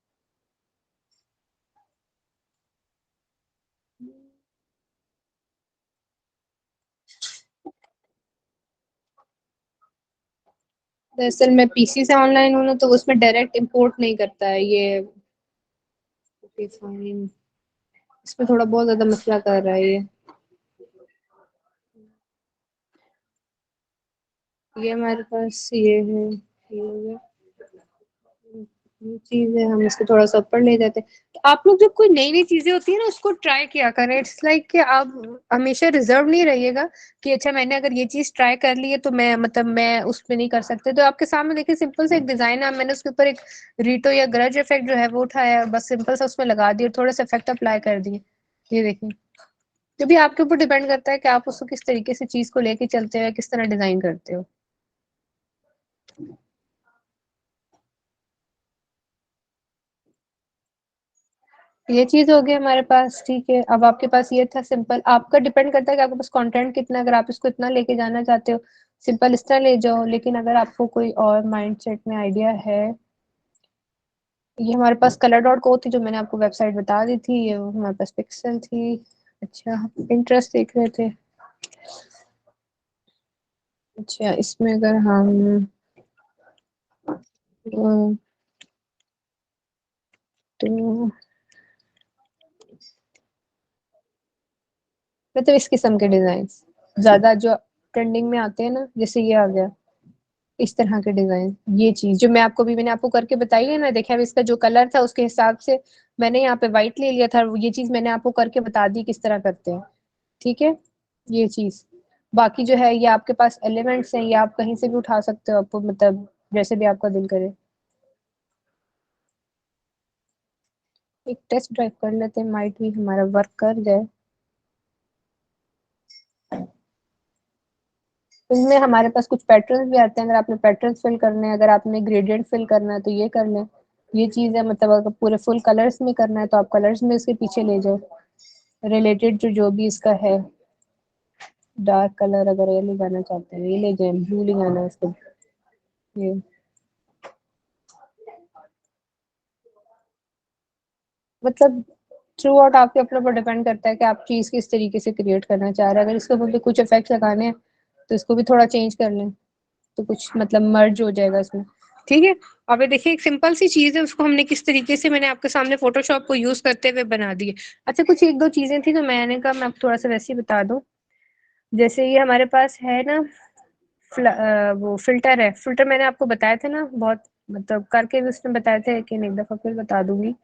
दरअसल मैं पीसी से ऑनलाइन हूँ ना, तो उसमें डायरेक्ट इंपोर्ट नहीं करता है ये। ओके फाइन, इसमें थोड़ा बहुत ज्यादा मसला कर रहा है ये हमारे पास ये है, ये हो गया, ये चीज है, हम इसको थोड़ा सा ऊपर ले जाते हैं। तो आप लोग जब कोई नई नई चीजें होती है ना उसको ट्राई किया करें। इट्स लाइक कि आप हमेशा रिजर्व नहीं रहिएगा कि अच्छा मैंने अगर ये चीज ट्राई कर ली है तो मैं मतलब मैं उसमें नहीं कर सकते। तो आपके सामने देखिए सिंपल सा एक डिजाइन है, मैंने उसके ऊपर एक रीटो या ग्रज इफेक्ट जो है वो उठाया, बस सिंपल सा उसमें लगा दिया, थोड़े से इफेक्ट अप्लाई कर दिए। ये देखिए, जो भी आपके ऊपर डिपेंड करता है कि आप उसको किस तरीके से चीज को लेके चलते हो, किस तरह डिजाइन करते हो। ये चीज हो गई हमारे पास, ठीक है। अब आपके पास ये था सिंपल, आपका डिपेंड करता है कि आपके पास कंटेंट कितना है। अगर आप इसको इतना लेके जाना चाहते हो, सिंपल इस तरह ले जाओ। लेकिन अगर आपको कोई और माइंड सेट में आइडिया है, ये हमारे पास कलर डॉट को थी जो मैंने आपको वेबसाइट बता दी थी, ये हमारे पास पिक्सल थी। अच्छा, इंटरेस्ट देख रहे थे। अच्छा, इसमें अगर हम तो मतलब इस किस्म के डिजाइन ज्यादा जो ट्रेंडिंग में आते हैं ना, जैसे ये आ गया इस तरह के डिजाइन, ये चीज जो मैं आपको भी मैंने आपको करके बताई है ना, देखा अब इसका जो कलर था उसके हिसाब से मैंने यहाँ पे व्हाइट ले लिया था। ये चीज मैंने आपको करके बता दी किस तरह करते हैं, ठीक है। ये चीज बाकी जो है ये आपके पास एलिमेंट्स हैं, ये आप कहीं से भी उठा सकते हो, आपको मतलब जैसे भी आपका दिल करे। एक टेस्ट ड्राइव कर लेते हैं, माइट भी हमारा वर्क कर जाए। इसमें हमारे पास कुछ पैटर्न्स भी आते हैं, अगर आपने पैटर्न्स फिल करने हैं, अगर आपने ग्रेडियंट फिल करना है तो ये कर लें। ये चीज है, मतलब अगर पूरे फुल कलर्स में करना है तो आप कलर्स में इसके पीछे ले जाओ, रिलेटेड जो भी इसका है। डार्क कलर अगर ये लगाना चाहते हैं ये ले जाए, ब्लू लगाना है इसको, ये मतलब थ्रू आउट आपके अपने ऊपर डिपेंड करता है कि आप चीज किस तरीके से क्रिएट करना चाह रहे हैं। अगर इसके ऊपर भी कुछ इफेक्ट लगाने हैं तो इसको भी थोड़ा चेंज कर लें, तो कुछ मतलब मर्ज हो जाएगा इसमें, ठीक है। अब ये देखिए एक सिंपल सी चीज है, उसको हमने किस तरीके से मैंने आपके सामने फोटोशॉप को यूज करते हुए बना दी है। अच्छा, कुछ एक दो चीजें थी तो मैंने कहा मैं आपको थोड़ा सा वैसे ही बता दूं। जैसे ये हमारे पास है ना, वो फिल्टर है, फिल्टर मैंने आपको बताए थे ना बहुत, मतलब करके भी उसने बताए थे, लेकिन एक दफा फिर बता दूंगी।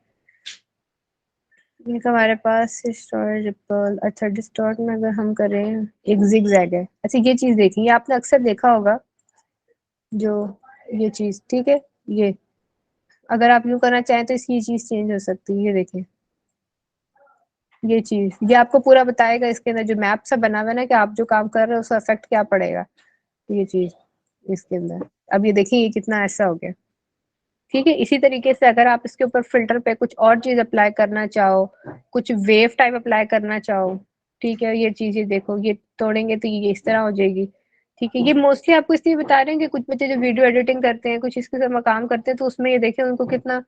एक हमारे पास स्टोरेज रिपल, अच्छा डिस्टॉर्ट में अगर हम करें एक जिग जैग है। अच्छा, ये चीज देखिए, ये आपने अक्सर देखा होगा जो ये चीज, ठीक है। ये अगर आप यूं करना चाहें तो इसकी ये चीज चेंज हो सकती है, ये देखिए। ये चीज ये आपको पूरा बताएगा इसके अंदर जो मैप सा बना हुआ है ना, कि आप जो काम कर रहे हो उसका इफेक्ट क्या पड़ेगा। ये चीज इसके अंदर, अब ये देखिए ये कितना ऐसा हो गया, ठीक है। इसी तरीके से अगर आप इसके ऊपर फिल्टर पे कुछ और चीज अप्लाई करना चाहो, कुछ वेव टाइप अप्लाई करना चाहो, ठीक है। ये चीजें देखो, ये तोड़ेंगे तो ये इस तरह हो जाएगी, ठीक है। ये मोस्टली आपको इसलिए बता रहे हैं कि कुछ बच्चे जो वीडियो एडिटिंग करते हैं, कुछ इसके साथ काम करते हैं, तो उसमें ये देखें उनको कितना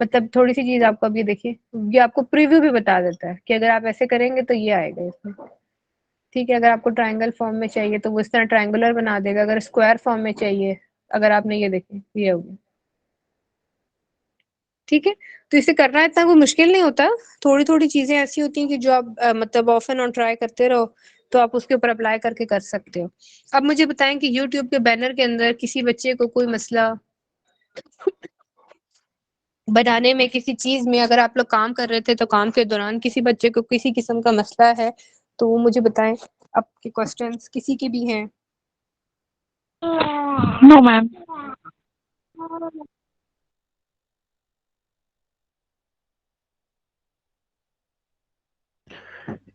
मतलब थोड़ी सी चीज आपको अब ये देखिए, ये आपको प्रीव्यू भी बता देता है कि अगर आप ऐसे करेंगे तो ये आएगा इसमें, ठीक है। अगर आपको ट्रायंगल फॉर्म में चाहिए तो वो इस तरह ट्रायंगुलर बना देगा, अगर स्क्वायर फॉर्म में चाहिए, अगर आपने ये देखें ये हो गया, ठीक है। तो इसे करना इतना कोई मुश्किल नहीं होता। थोड़ी थोड़ी चीजें ऐसी होती हैं कि जो आप मतलब ऑफ एंड ऑन ट्राई करते रहो तो आप उसके ऊपर अप्लाई करके कर सकते हो। अब मुझे बताएं कि यूट्यूब के बैनर के अंदर किसी बच्चे को कोई मसला बनाने में, किसी चीज में अगर आप लोग काम कर रहे थे तो काम के दौरान किसी बच्चे को किसी किस्म का मसला है तो वो मुझे बताएं। आपके क्वेश्चंस किसी के भी हैं? No ma'am.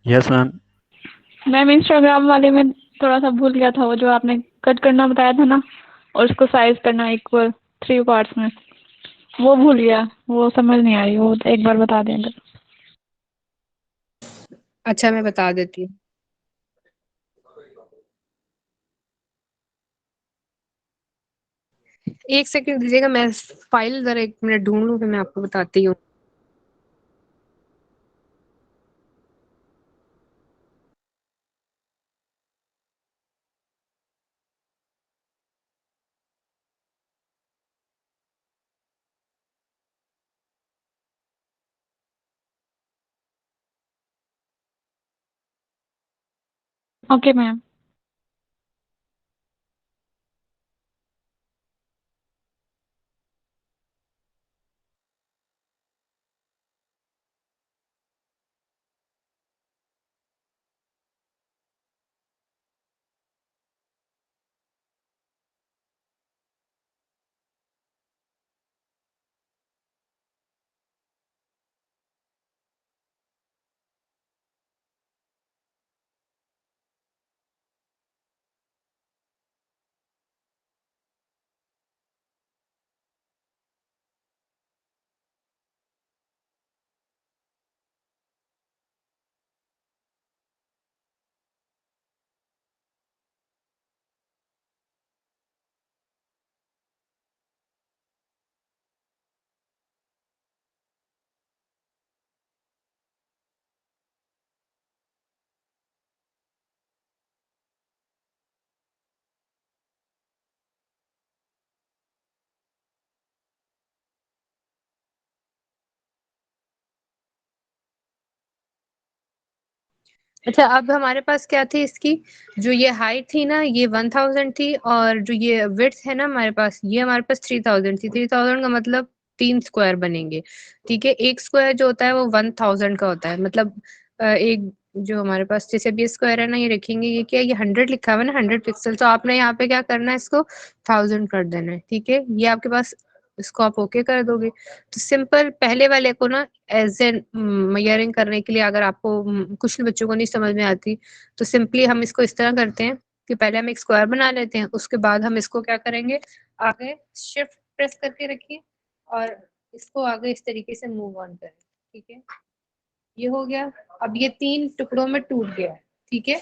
Yes ma'am. Ma'am Instagram वाले में थोड़ा सा भूल गया था, वो जो आपने कट करना बताया था ना, और उसको साइज करना इक्वल 3 पार्ट्स में। वो भूल गया, वो समझ नहीं आई, वो एक बार बता दें अगर। अच्छा मैं बता देती हूँ। एक सेकंड दीजिएगा, मैं फाइल जरा 1 मिनट ढूंढ लूँ, फिर मैं आपको बताती हूँ। Okay ma'am. अच्छा अब हमारे पास क्या थी इसकी, जो ये हाइट थी ना ये 1000 थी, और जो ये विड्थ है ना हमारे पास, ये हमारे पास 3000 थी। 3000 का मतलब 3 स्क्वायर बनेंगे। ठीक है, एक स्क्वायर जो होता है वो 1000 का होता है। मतलब एक जो हमारे पास जैसे अभी स्क्वायर है ना, ये रखेंगे, ये क्या, ये 100 लिखा हुआ है ना, 100 पिक्सल, तो आपने यहाँ पे क्या करना है, इसको 1000 कर देना है। ठीक है, ये आपके पास, इसको आप ओके कर दोगे। तो सिंपल पहले वाले को ना एज एन मेजरिंग करने के लिए, अगर आपको कुछ बच्चों को नहीं समझ में आती, तो सिंपली हम इसको इस तरह करते हैं कि पहले हम एक स्क्वायर बना लेते हैं, उसके बाद हम इसको क्या करेंगे, आगे शिफ्ट प्रेस करके रखिए और इसको आगे इस तरीके से मूव ऑन करें। ठीक है, ये हो गया। अब ये 3 टुकड़ों में टूट गया है। ठीक है,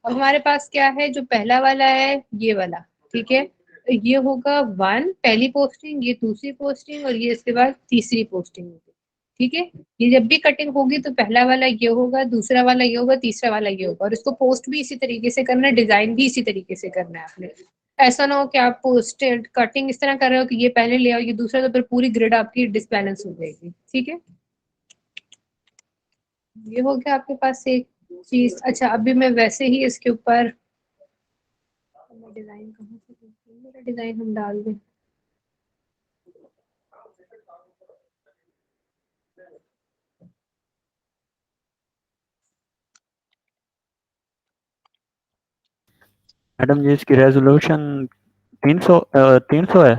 अब हमारे पास क्या है, जो पहला वाला है ये वाला। ठीक है, ये होगा 1 पहली पोस्टिंग, ये दूसरी पोस्टिंग, और ये इसके बाद तीसरी पोस्टिंग होगी। ठीक है, ये जब भी कटिंग होगी तो पहला वाला ये होगा, दूसरा वाला ये होगा, तीसरा वाला ये होगा, और इसको पोस्ट भी इसी तरीके से करना है, डिजाइन भी इसी तरीके से करना है आपने। ऐसा ना हो कि आप पोस्टेड कटिंग इस तरह कर रहे हो कि ये पहले ले आओ ये दूसरा, तो फिर पूरी ग्रिड आपकी डिसबैलेंस हो जाएगी। ठीक है, ये हो गया आपके पास एक चीज। अच्छा अभी मैं वैसे ही इसके ऊपर, मैं डिजाइन कहाँ से देखती हूँ? मेरा डिजाइन हम डाल दें। मैडम जी इसकी रेजोल्यूशन 300 है।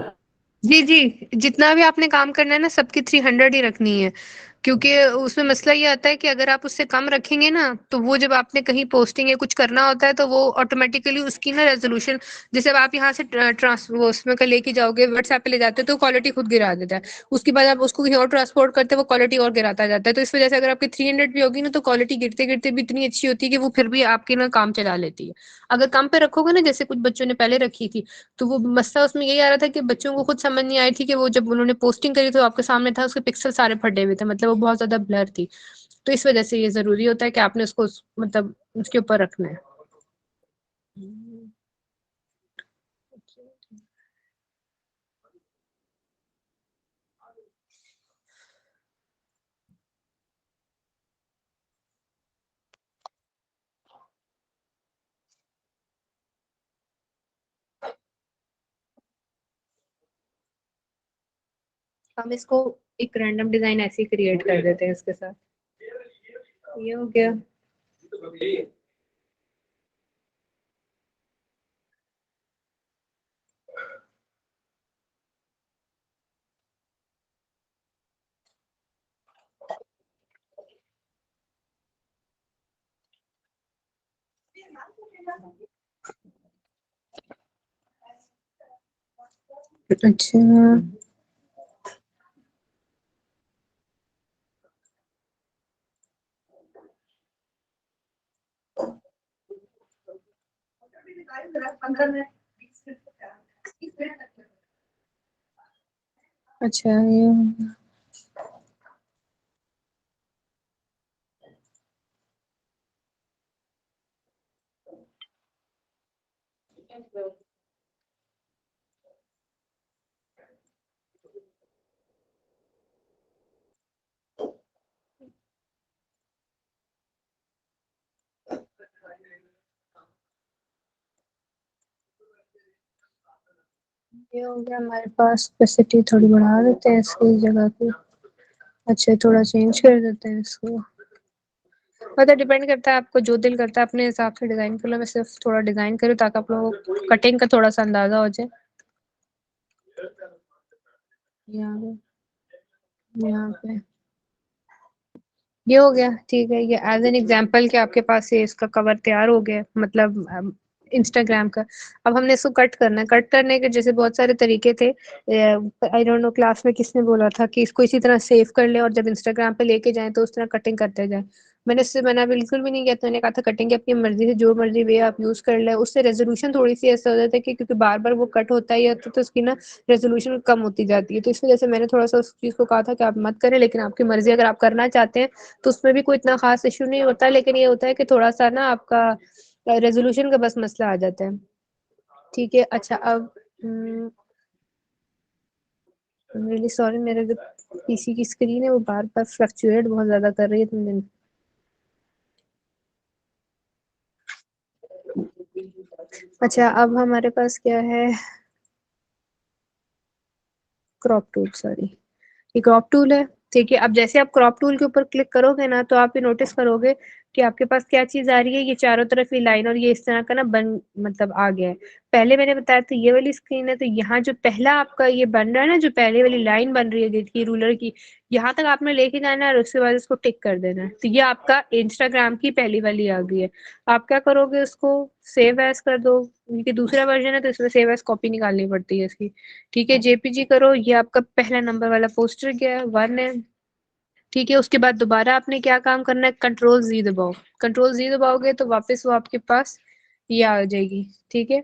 जी जी, जितना भी आपने काम करना है ना, सबकी 300 ही रखनी है। क्योंकि उसमें मसला ये आता है कि अगर आप उससे कम रखेंगे ना, तो वो जब आपने कहीं पोस्टिंग या कुछ करना होता है, तो वो ऑटोमेटिकली उसकी ना रेजोल्यूशन, जैसे अब आप यहाँ से ट्रांस वो उसमें का लेके जाओगे, व्हाट्सएप पे ले जाते हो, तो क्वालिटी खुद गिरा देता है। उसके बाद आप उसको कहीं और ट्रांसपोर्ट करते हो, वो क्वालिटी और गिराता जाता है। तो इस वजह से अगर आपकी 300 भी होगी ना, तो क्वालिटी गिरते गिरते भी इतनी अच्छी होती है कि वो फिर भी आपके ना काम चला लेती है। अगर कम पे रखोगे ना, जैसे कुछ बच्चों ने पहले रखी थी, तो वो मसला उसमें यही आ रहा था कि बच्चों को खुद समझ नहीं आई थी कि वो जब उन्होंने पोस्टिंग करी तो आपके सामने था, उसके पिक्सल सारे फटे हुए थे, मतलब वो बहुत ज्यादा ब्लर थी। तो इस वजह से ये जरूरी होता है कि आपने उसको मतलब उसके ऊपर रखना है। हम इसको एक रैंडम डिजाइन ऐसे ही क्रिएट कर देते हैं इसके साथ। ये हो गया। अच्छा अच्छा ये हो गया हमारे पास। कैपेसिटी थोड़ी बढ़ा देते हैं इसकी जगह पे। अच्छा थोड़ा चेंज कर देते हैं इसको। मतलब डिपेंड करता है, आपको जो दिल करता है अपने हिसाब से डिजाइन कर लो। मैं सिर्फ थोड़ा डिजाइन करूँ ताकि आप लोगों को कटिंग का थोड़ा सा अंदाजा हो जाए। यहाँ यहाँ पे ये हो गया, ठीक है। ये एज एन एग्जांपल कि आपके पास ये इसका कवर तैयार हो गया, मतलब इंस्टाग्राम का। अब हमने इसको कट करना है। कट करने के जैसे बहुत सारे तरीके थे। आई डोंट नो क्लास में किसने बोला था कि इसको इसी तरह सेव कर ले और जब इंस्टाग्राम पे लेके जाएं तो उस तरह कटिंग करते जाएं। मैंने इससे मना बिल्कुल भी नहीं किया। तो मैंने कहा था कटिंग अपनी मर्जी से जो मर्जी वे आप यूज कर ले। उससे रेजोल्यूशन थोड़ी सी ऐसा हो जाता है कि क्योंकि बार बार वो कट होता है या तो उसकी ना रेजोल्यूशन कम होती जाती है। तो इस वजह से मैंने थोड़ा सा उस चीज को कहा था कि आप मत करें, लेकिन आपकी मर्जी, अगर आप करना चाहते हैं तो उसमें भी कोई इतना खास इश्यू नहीं होता। लेकिन ये होता है कि थोड़ा सा ना आपका रेजोल्यूशन का बस मसला आ जाता है। ठीक है। अच्छा अब रियली सॉरी, मेरे जो पीसी की स्क्रीन है वो बार बार फ्लक्चुएट बहुत ज्यादा कर रही है तुम। अच्छा अब हमारे पास क्या है, क्रॉप टूल, सॉरी, ये क्रॉप टूल है। ठीक है। अब जैसे आप क्रॉप टूल के ऊपर क्लिक करोगे ना तो आप ये नोटिस करोगे कि आपके पास क्या चीज आ रही है, ये चारों तरफ ये लाइन और ये इस तरह का ना बन, मतलब आ गया है। पहले मैंने बताया था ये वाली स्क्रीन है, तो यहाँ जो पहला आपका ये बन रहा है ना, जो पहले वाली लाइन बन रही है देखिए रूलर की, यहाँ तक आपने लेके जाना है और उसके बाद इसको टिक कर देना है। तो ये आपका इंस्टाग्राम की पहली वाली आ गई है। आप क्या करोगे, उसको सेव एज कर दो, क्योंकि दूसरा वर्जन है तो इसमें सेव एज कॉपी निकालनी पड़ती है इसकी। ठीक है। जेपीजी करो, ये आपका पहला नंबर वाला पोस्टर गया है, 1 है। ठीक है। उसके बाद दोबारा आपने क्या काम करना है, कंट्रोल जी दबाओ। कंट्रोल जी दबाओगे तो वापस वो आपके पास ये आ जाएगी। ठीक है।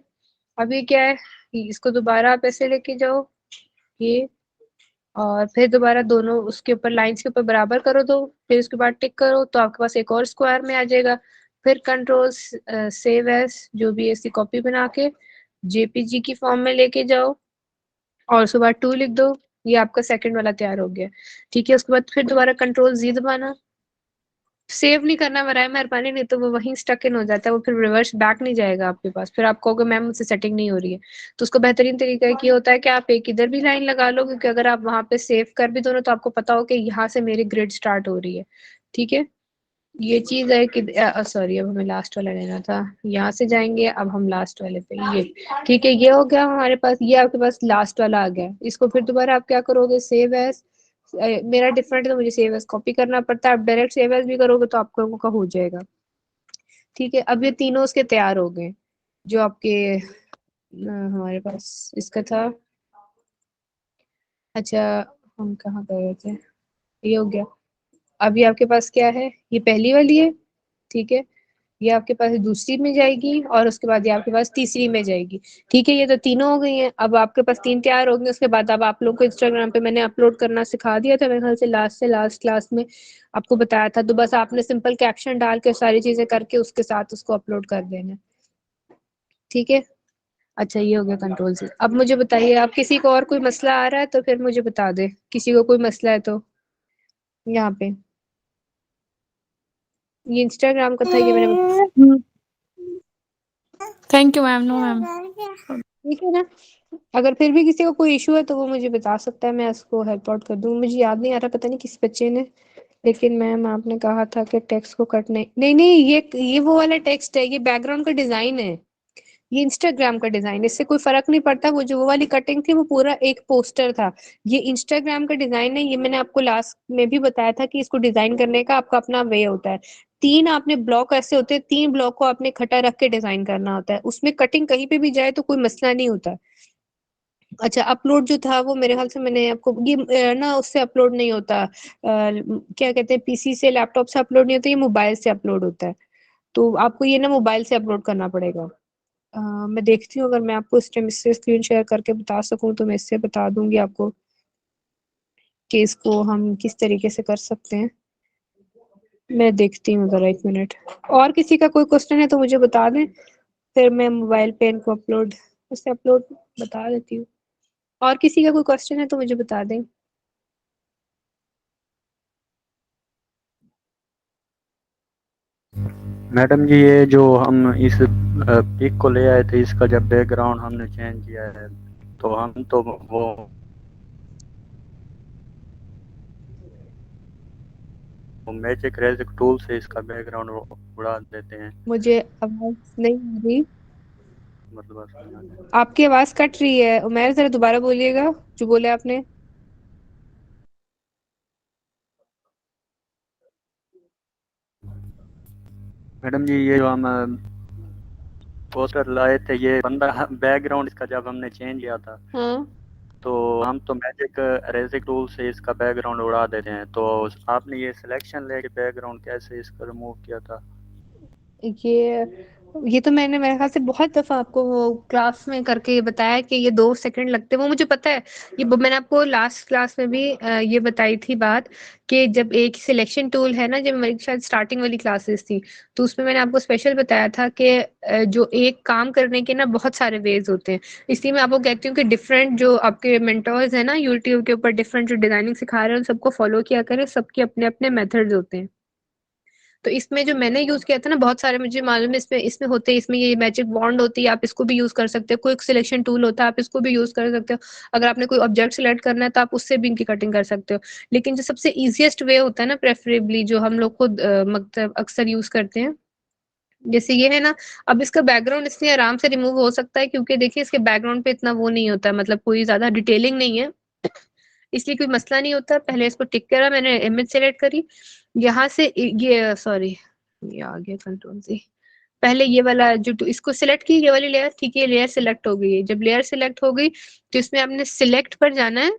अब ये क्या है, इसको दोबारा आप ऐसे लेके जाओ, ये, और फिर दोबारा दोनों उसके ऊपर लाइंस के ऊपर बराबर करो दो, फिर उसके बाद टिक करो तो आपके पास एक और स्क्वायर में आ जाएगा। फिर कंट्रोल सेव एज जो भी ऐसी कॉपी बना के जेपीजी की फॉर्म में लेके जाओ और उसके बाद 2 लिख दो। ये आपका सेकंड वाला तैयार हो गया। ठीक है। उसके बाद फिर दोबारा कंट्रोल जी दबाना। सेव नहीं करना बराए मेहरबानी, नहीं तो वो वहीं स्टक इन हो जाता है, वो फिर रिवर्स बैक नहीं जाएगा आपके पास। फिर आप कहोगे मैम मुझसे सेटिंग नहीं हो रही है। तो उसको बेहतरीन तरीका ये होता है कि आप एक इधर भी लाइन लगा लो, क्योंकि अगर आप वहां पे सेव कर भी दो ना तो आपको पता हो कि यहाँ से मेरी ग्रिड स्टार्ट हो रही है। ठीक है। ये चीज है कि सॉरी, अब हमें लास्ट वाला लेना था। यहाँ से जाएंगे अब हम लास्ट वाले पे, ये। ठीक है। ये हो गया हमारे पास, ये आपके पास लास्ट वाला आ गया। इसको फिर दोबारा आप क्या करोगे, सेव एज, मेरा डिफरेंट है तो मुझे सेव एज कॉपी करना पड़ता है। आप डायरेक्ट सेव एज भी करोगे तो आप लोगों का हो जाएगा। ठीक है। अब ये तीनों उसके तैयार हो गए जो आपके हमारे पास इसका था। अच्छा हम कहाँ गए थे, ये हो गया। अभी आपके पास क्या है, ये पहली वाली है। ठीक है। ये आपके पास दूसरी में जाएगी और उसके बाद ये आपके पास तीसरी में जाएगी। ठीक है। ये तो तीनों हो गई हैं। अब आपके पास 3 तैयार हो गए। उसके बाद अब आप लोग को इंस्टाग्राम पे मैंने अपलोड करना सिखा दिया था मेरे ख्याल से लास्ट क्लास में आपको बताया था। तो बस आपने सिंपल कैप्शन डाल के सारी चीजें करके उसके साथ उसको अपलोड कर देना। ठीक है। अच्छा ये हो गया कंट्रोल से। अब मुझे बताइए, आप किसी को और कोई मसला आ रहा है तो फिर मुझे बता दे, किसी को कोई मसला है तो। यहाँ पे ये इंस्टाग्राम का था, ये मैंने thank you ma'am. No ma'am. ठीक है ना। अगर फिर भी किसी को कोई इशू है तो वो मुझे बता सकता है, मैं उसको हेल्प आउट कर दूँ। मुझे याद नहीं आ रहा, पता नहीं किस बच्चे ने, लेकिन मैम आपने कहा था कि टेक्स्ट को कट नहीं, नहीं नहीं, ये वो वाला टेक्स्ट है, ये बैकग्राउंड का डिजाइन है। ये इंस्टाग्राम का डिजाइन, इससे कोई फर्क नहीं पड़ता। वो जो वो वाली कटिंग थी वो पूरा एक पोस्टर था। ये इंस्टाग्राम का डिजाइन है। ये मैंने आपको लास्ट में भी बताया था कि इसको डिजाइन करने का आपका अपना वे होता है। 3 आपने ब्लॉक ऐसे होते हैं, 3 ब्लॉक को आपने इकट्ठा रख के डिजाइन करना होता है। उसमें कटिंग कहीं पे भी जाए तो कोई मसला नहीं होता। अच्छा अपलोड जो था वो मेरे ख्याल से मैंने आपको ये ना उससे अपलोड नहीं होता, क्या कहते हैं, पीसी से लैपटॉप से अपलोड नहीं होता, ये मोबाइल से अपलोड होता है। तो आपको ये ना मोबाइल से अपलोड करना पड़ेगा। मैं देखती हूँ, अगर मैं आपको इस टाइम इससे स्क्रीन शेयर करके बता सकूँ तो मैं इससे बता दूंगी आपको कि इसको हम किस तरीके से कर सकते हैं। मैं देखती हूँ ज़रा 1 मिनट। और किसी का कोई क्वेश्चन है तो मुझे बता दें, फिर मैं मोबाइल पे इनको अपलोड बता देती हूँ। और किसी का कोई क्वेश्चन है तो मुझे बता दें। मैडम जी, ये जो हम इस पिक को ले आए थे, इसका जब बैकग्राउंड हमने चेंज किया है, तो हम तो वो मैजिक रेजिक टूल से इसका बैकग्राउंड उड़ा देते हैं। मुझे आवाज़ नहीं आ रही। मतलब असली में। आपकी आवाज़ कट रही है। उमैर ज़रा दोबारा बोलिएगा, जो बोले आपने। मैडम जी, ये जो हम पोस्टर लाए थे, ये बंदा बैकग्राउंड इसका जब हमने चेंज किया था, हाँ। तो हम तो मैजिक रेजिक टूल से इसका बैकग्राउंड उड़ा देते हैं। तो आपने ये सिलेक्शन लेके बैकग्राउंड कैसे इसका रिमूव किया था? ये तो मैंने मेरे ख्याल से बहुत दफ़ा आपको वो क्लास में करके बताया कि ये 2 सेकंड लगते हैं, वो मुझे पता है। मैंने आपको लास्ट क्लास में भी ये बताई थी बात कि जब एक सिलेक्शन टूल है ना, जब मेरी शायद स्टार्टिंग वाली क्लासेस थी, तो उसमें मैंने आपको स्पेशल बताया था कि जो एक काम करने के ना बहुत सारे वेज़ होते हैं। इसलिए मैं आपको कहती हूँ कि डिफरेंट जो आपके मेंटर्स हैं ना यूट्यूब के ऊपर, डिफरेंट जो डिज़ाइनिंग सिखा रहे हैं, उन सबको फ़ॉलो किया करें, सबके अपने-अपने मेथड्स होते हैं। तो इसमें जो मैंने यूज़ किया था ना, बहुत सारे मुझे मालूम है इसमें इसमें होते हैं, इसमें ये मैजिक वॉन्ड होती है, आप इसको भी यूज़ कर सकते हो। क्विक सिलेक्शन टूल होता है, आप इसको भी यूज़ कर सकते हो। अगर आपने कोई ऑब्जेक्ट सिलेक्ट करना है तो आप उससे भी इनकी कटिंग कर सकते हो। लेकिन जो सबसे ईज़ीएस्ट वे होता है ना, प्रेफरेबली जो हम लोग खुद मतलब अक्सर यूज़ करते हैं, जैसे ये है ना, अब इसका बैकग्राउंड इसलिए आराम से रिमूव हो सकता है क्योंकि देखिए इसके बैकग्राउंड पे इतना वो नहीं होता है, मतलब कोई ज़्यादा डिटेलिंग नहीं है। इसलिए कोई मसला नहीं होता। पहले इसको टिक करा, मैंने इमेज सेलेक्ट करी। यहाँ से ये सॉरी, ये आ गया कंट्रोल से। पहले ये वाला जो इसको सिलेक्ट की, ये वाली लेयर, ठीक है, ये लेयर सिलेक्ट हो गई है। जब लेयर सिलेक्ट हो गई तो इसमें आपने सिलेक्ट पर जाना है,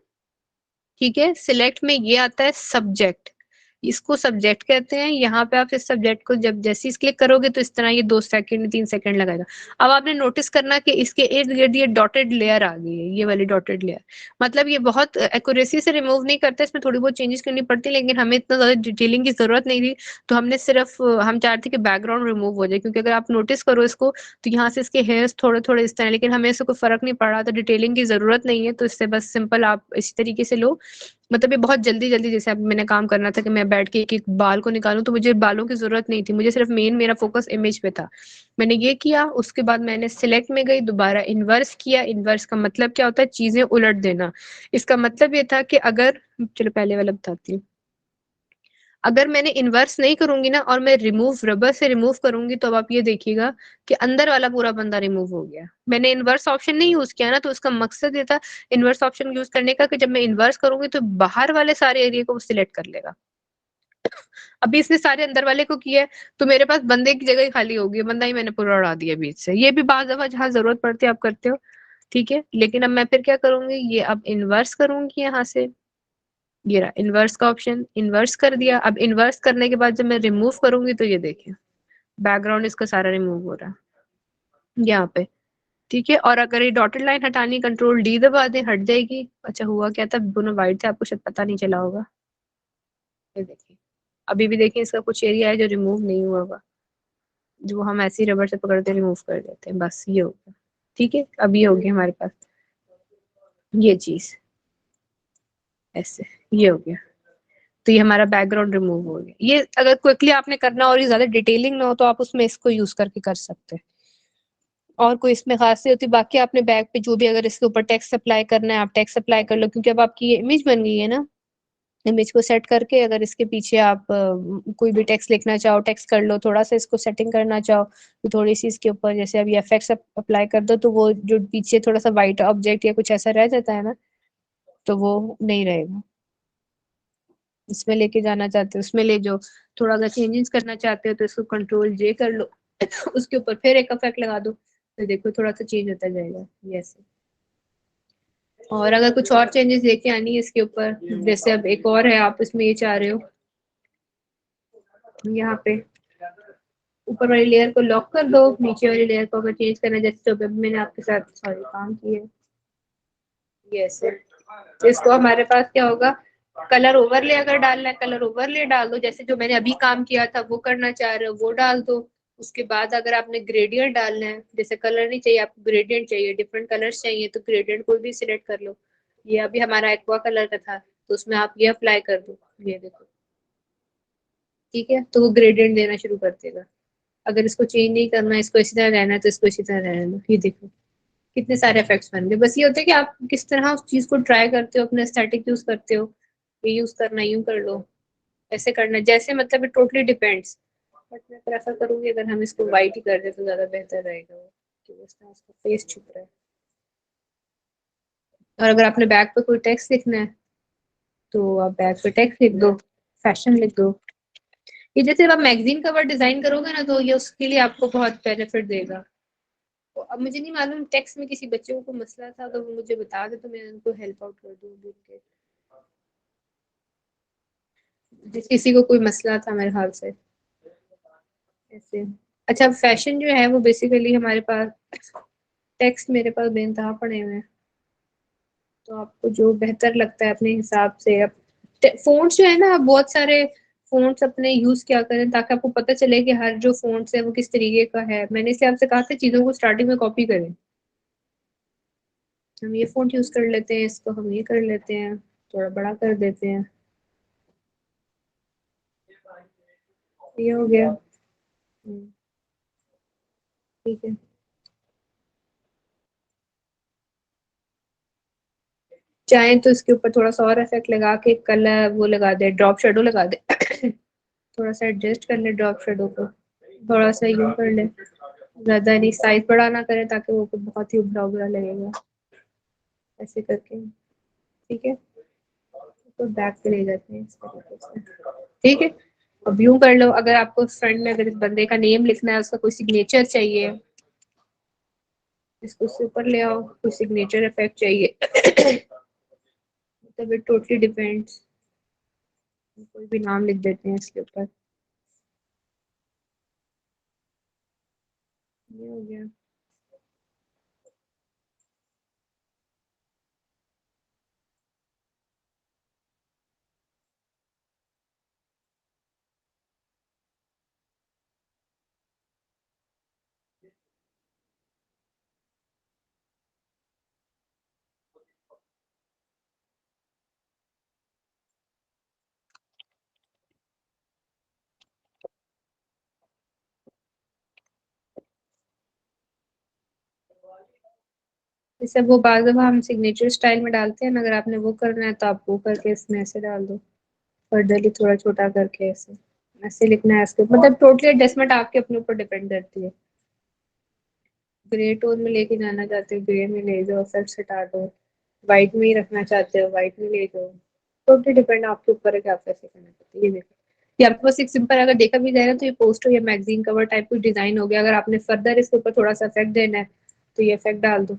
ठीक है। सिलेक्ट में ये आता है सब्जेक्ट, इसको सब्जेक्ट कहते हैं। यहाँ पे आप इस सब्जेक्ट को जब जैसे ही क्लिक करोगे तो इस तरह ये 2 सेकंड 3 सेकंड लगाएगा। अब आपने नोटिस करना कि इसके इर्द गिर्द ये डॉटेड लेयर आ गई है, ये वाली डॉटेड लेयर। मतलब ये बहुत एक्यूरेसी से रिमूव नहीं करता, इसमें थोड़ी बहुत चेंजेस करनी पड़ती है, लेकिन हमें इतना ज्यादा डिटेलिंग की जरूरत नहीं थी। तो हमने सिर्फ हम चाहते थे कि बैकग्राउंड रिमूव हो जाए, क्योंकि अगर आप नोटिस करो इसको तो यहाँ से इसके हेयर्स थोड़े थोड़े इस तरह, लेकिन हमें इससे कोई फर्क नहीं पड़ रहा, तो डिटेलिंग की जरूरत नहीं है। तो इससे बस सिंपल आप इसी तरीके से लो। मतलब ये बहुत जल्दी-जल्दी, जैसे अब मैंने काम करना था कि मैं बैठ के एक-एक बाल को निकालूँ, तो मुझे बालों की ज़रूरत नहीं थी। मुझे सिर्फ मेरा फ़ोकस इमेज पे था। मैंने ये किया, उसके बाद मैंने सिलेक्ट में गई, दोबारा इन्वर्स किया। इन्वर्स का मतलब क्या होता है? चीज़ें उलट देना। इसका मतलब ये था कि अगर चलो पहले वाला बताती हूँ। अगर मैंने इन्वर्स नहीं करूँगी ना और मैं रबर से रिमूव करूँगी, तो अब आप ये देखिएगा कि अंदर वाला पूरा बंदा रिमूव हो गया। मैंने इन्वर्स ऑप्शन नहीं यूज़ किया ना, तो उसका मकसद ये था इन्वर्स ऑप्शन यूज़ करने का कि जब मैं इन्वर्स करूँगी तो बाहर वाले सारे एरिया को वो सिलेक्ट कर लेगा। अभी इसने सारे अंदर वाले को किया है, तो मेरे पास बंदे की जगह ही खाली हो गई है, बंदा ही मैंने पूरा उड़ा दिया बीच से। ये भी बाज़ दफ़ा जहाँ ज़रूरत पड़ती है आप करते हो, ठीक है? लेकिन अब मैं फिर क्या करूँगी, ये अब इन्वर्स करूँगी यहाँ से। ये रहा इन्वर्स का ऑप्शन, इन्वर्स कर दिया। अब इन्वर्स करने के बाद जब मैं रिमूव करूंगी तो ये देखिए बैकग्राउंड इसका सारा रिमूव हो रहा है यहाँ पे, ठीक है। और अगर ये डॉटेड लाइन हटानी, कंट्रोल डी दबा दें, हट जाएगी। अच्छा हुआ क्या था, दोनों वाइट थे, आपको शायद पता नहीं चला होगा। ये देखिए, अभी भी देखिए इसका कुछ एरिया है जो रिमूव नहीं हुआ होगा, जो हम ऐसे ही रबर से पकड़ते रिमूव कर देते हैं। बस ये हो गया, ठीक है। अब ये हो गया हमारे पास ये चीज, ऐसे ये हो गया। तो ये हमारा बैकग्राउंड रिमूव हो गया। ये अगर क्विकली आपने करना और ये ज्यादा डिटेलिंग ना हो तो आप उसमें इसको यूज करके कर सकते हैं। और कोई इसमें खासियत होती, बाकी आपने बैक पे जो भी अगर इसके ऊपर टेक्स्ट अप्लाई करना है आप टेक्स्ट अप्लाई कर लो, क्योंकि अब आपकी ये इमेज बन गई है ना। इमेज को सेट करके अगर इसके पीछे आप कोई भी टेक्स्ट लिखना चाहो टेक्स्ट कर लो, थोड़ा सा इसको सेटिंग करना चाहो तो थोड़ी सी इसके ऊपर जैसे अभी एफेक्ट्स अप्लाई कर दो, तो वो जो पीछे थोड़ा सा व्हाइट ऑब्जेक्ट या कुछ ऐसा रह जाता है ना, तो वो नहीं रहेगा। इसमें लेके जाना चाहते हो, उसमें ले जाओ। थोड़ा सा चेंजेस करना चाहते हो तो इसको कंट्रोल जे कर लो उसके ऊपर फिर एक इफेक्ट लगा दो, तो देखो थोड़ा सा चेंज होता जाएगा यस। और अगर कुछ और चेंजेस लेके आनी है इसके ऊपर, जैसे अब एक और है, आप इसमें ये चाह रहे हो यहाँ पे ऊपर वाली लेयर को लॉक कर दो, नीचे वाली लेयर को अगर चेंज करना है जैसे जो मैंने आपके साथ सॉरी काम किया यस तो इसको हमारे पास क्या होगा, कलर ओवरले अगर डालना है कलर ओवरले डाल दो, जैसे जो मैंने अभी काम किया था वो करना चाह रहे हो वो डाल दो। उसके बाद अगर आपने ग्रेडियंट डालना है, जैसे कलर नहीं चाहिए आपको ग्रेडियंट चाहिए, डिफरेंट कलर्स चाहिए तो ग्रेडियंट को भी सिलेक्ट कर लो। ये अभी हमारा एक्वा कलर का था तो उसमें आप ये अप्लाई कर दो, ये देखो ठीक है, तो वो ग्रेडियंट देना शुरू कर देगा। अगर इसको चेंज नहीं करना, इसको इसी तरह रहना है तो इसको इसी तरह रहने दो। ये देखो कितने सारे इफेक्ट्स बन गए। बस ये होता है कि आप किस तरह उस चीज को ट्राई करते हो, अपने एस्थेटिक यूज करते हो, ये यूज करना यूं कर लो, ऐसे करना जैसे मतलब इट टोटली डिपेंड्स। बट मैं प्रेफर करूंगी अगर हम इसको वाइट ही कर दे तो ज्यादा बेहतर रहेगा वो, कि उसका उसका फेस छुप रहा है। और अगर आपने बैक पे कोई टेक्स्ट लिखना है तो आप बैक पे टेक्स्ट लिख दो, फैशन लिख दो। ये जैसे आप मैगजीन कवर डिजाइन करोगे ना तो ये उसके लिए आपको बहुत बेनिफिट देगा। तो अब मुझे नहीं मालूम टेक्स्ट में किसी बच्चे को मसला था तो वो मुझे बता दे तो मैं उनको हेल्प आउट कर दूंगी उनके, किसी को कोई मसला था मेरे ख्याल से ऐसे। अच्छा फैशन जो है वो बेसिकली हमारे पास टेक्स्ट मेरे पास बेनतहा पड़े हुए हैं, तो आपको जो बेहतर लगता है अपने हिसाब से। अब फोन्ट्स जो है ना, आप बहुत सारे फोन्ट्स अपने यूज क्या करें ताकि आपको पता चले कि हर जो फोन्ट्स है वो किस तरीके का है। मैंने इसलिए आपसे कहा था चीजों को स्टार्टिंग में कॉपी करें। हम ये फोन यूज कर लेते हैं, इसको हम ये कर लेते हैं, थोड़ा बड़ा कर देते हैं, ये हो गया। ठीक है, चाहे तो इसके ऊपर थोड़ा सा और इफेक्ट लगा के कलर वो लगा दे, ड्रॉप शेडो लगा दे थोड़ा सा एडजस्ट कर ले ड्रॉप शेडो को, थोड़ा सा यूं कर ले, ज्यादा नहीं साइज बड़ा ना करें ताकि वो बहुत ही उभरा उभरा लगेगा, ऐसे करके ठीक है। तो बैक पे ले जाते हैं इस तरीके से, ठीक है। अब यूं कर लो, अगर आपको फ्रंट में अगर इस बंदे का नेम लिखना है, उसका कोई सिग्नेचर चाहिए, इसको उससे ऊपर ले आओ, कोई सिग्नेचर इफेक्ट चाहिए मतलब इट टोटली डिपेंड्स। कोई भी नाम लिख देते हैं इसके ऊपर, ये हो गया। जैसे वो बाद में हम सिग्नेचर स्टाइल में डालते हैं ना, अगर आपने वो करना है तो आप वो करके इसमें ऐसे डाल दो, फर्दरली थोड़ा छोटा करके ऐसे ऐसे लिखना है इसको, मतलब टोटली एडजस्टमेंट आपके अपने ऊपर डिपेंड करती है। ग्रे टोन में लेके जाना चाहते हो ग्रे में ले जाओ, इफेक्ट्स हटा दो, व्हाइट में ही रखना चाहते हो व्हाइट में ले जाओ, टोटली डिपेंड आपके ऊपर है कि आप कैसे करना चाहते हो। ये देखो, ये आपके पास एक सिंपल अगर देखा भी जाएगा तो ये पोस्टर या मैगजीन कवर टाइप कुछ डिजाइन हो गया। अगर आपने फर्दर इसके ऊपर थोड़ा सा इफेक्ट देना है तो ये इफेक्ट डाल दो।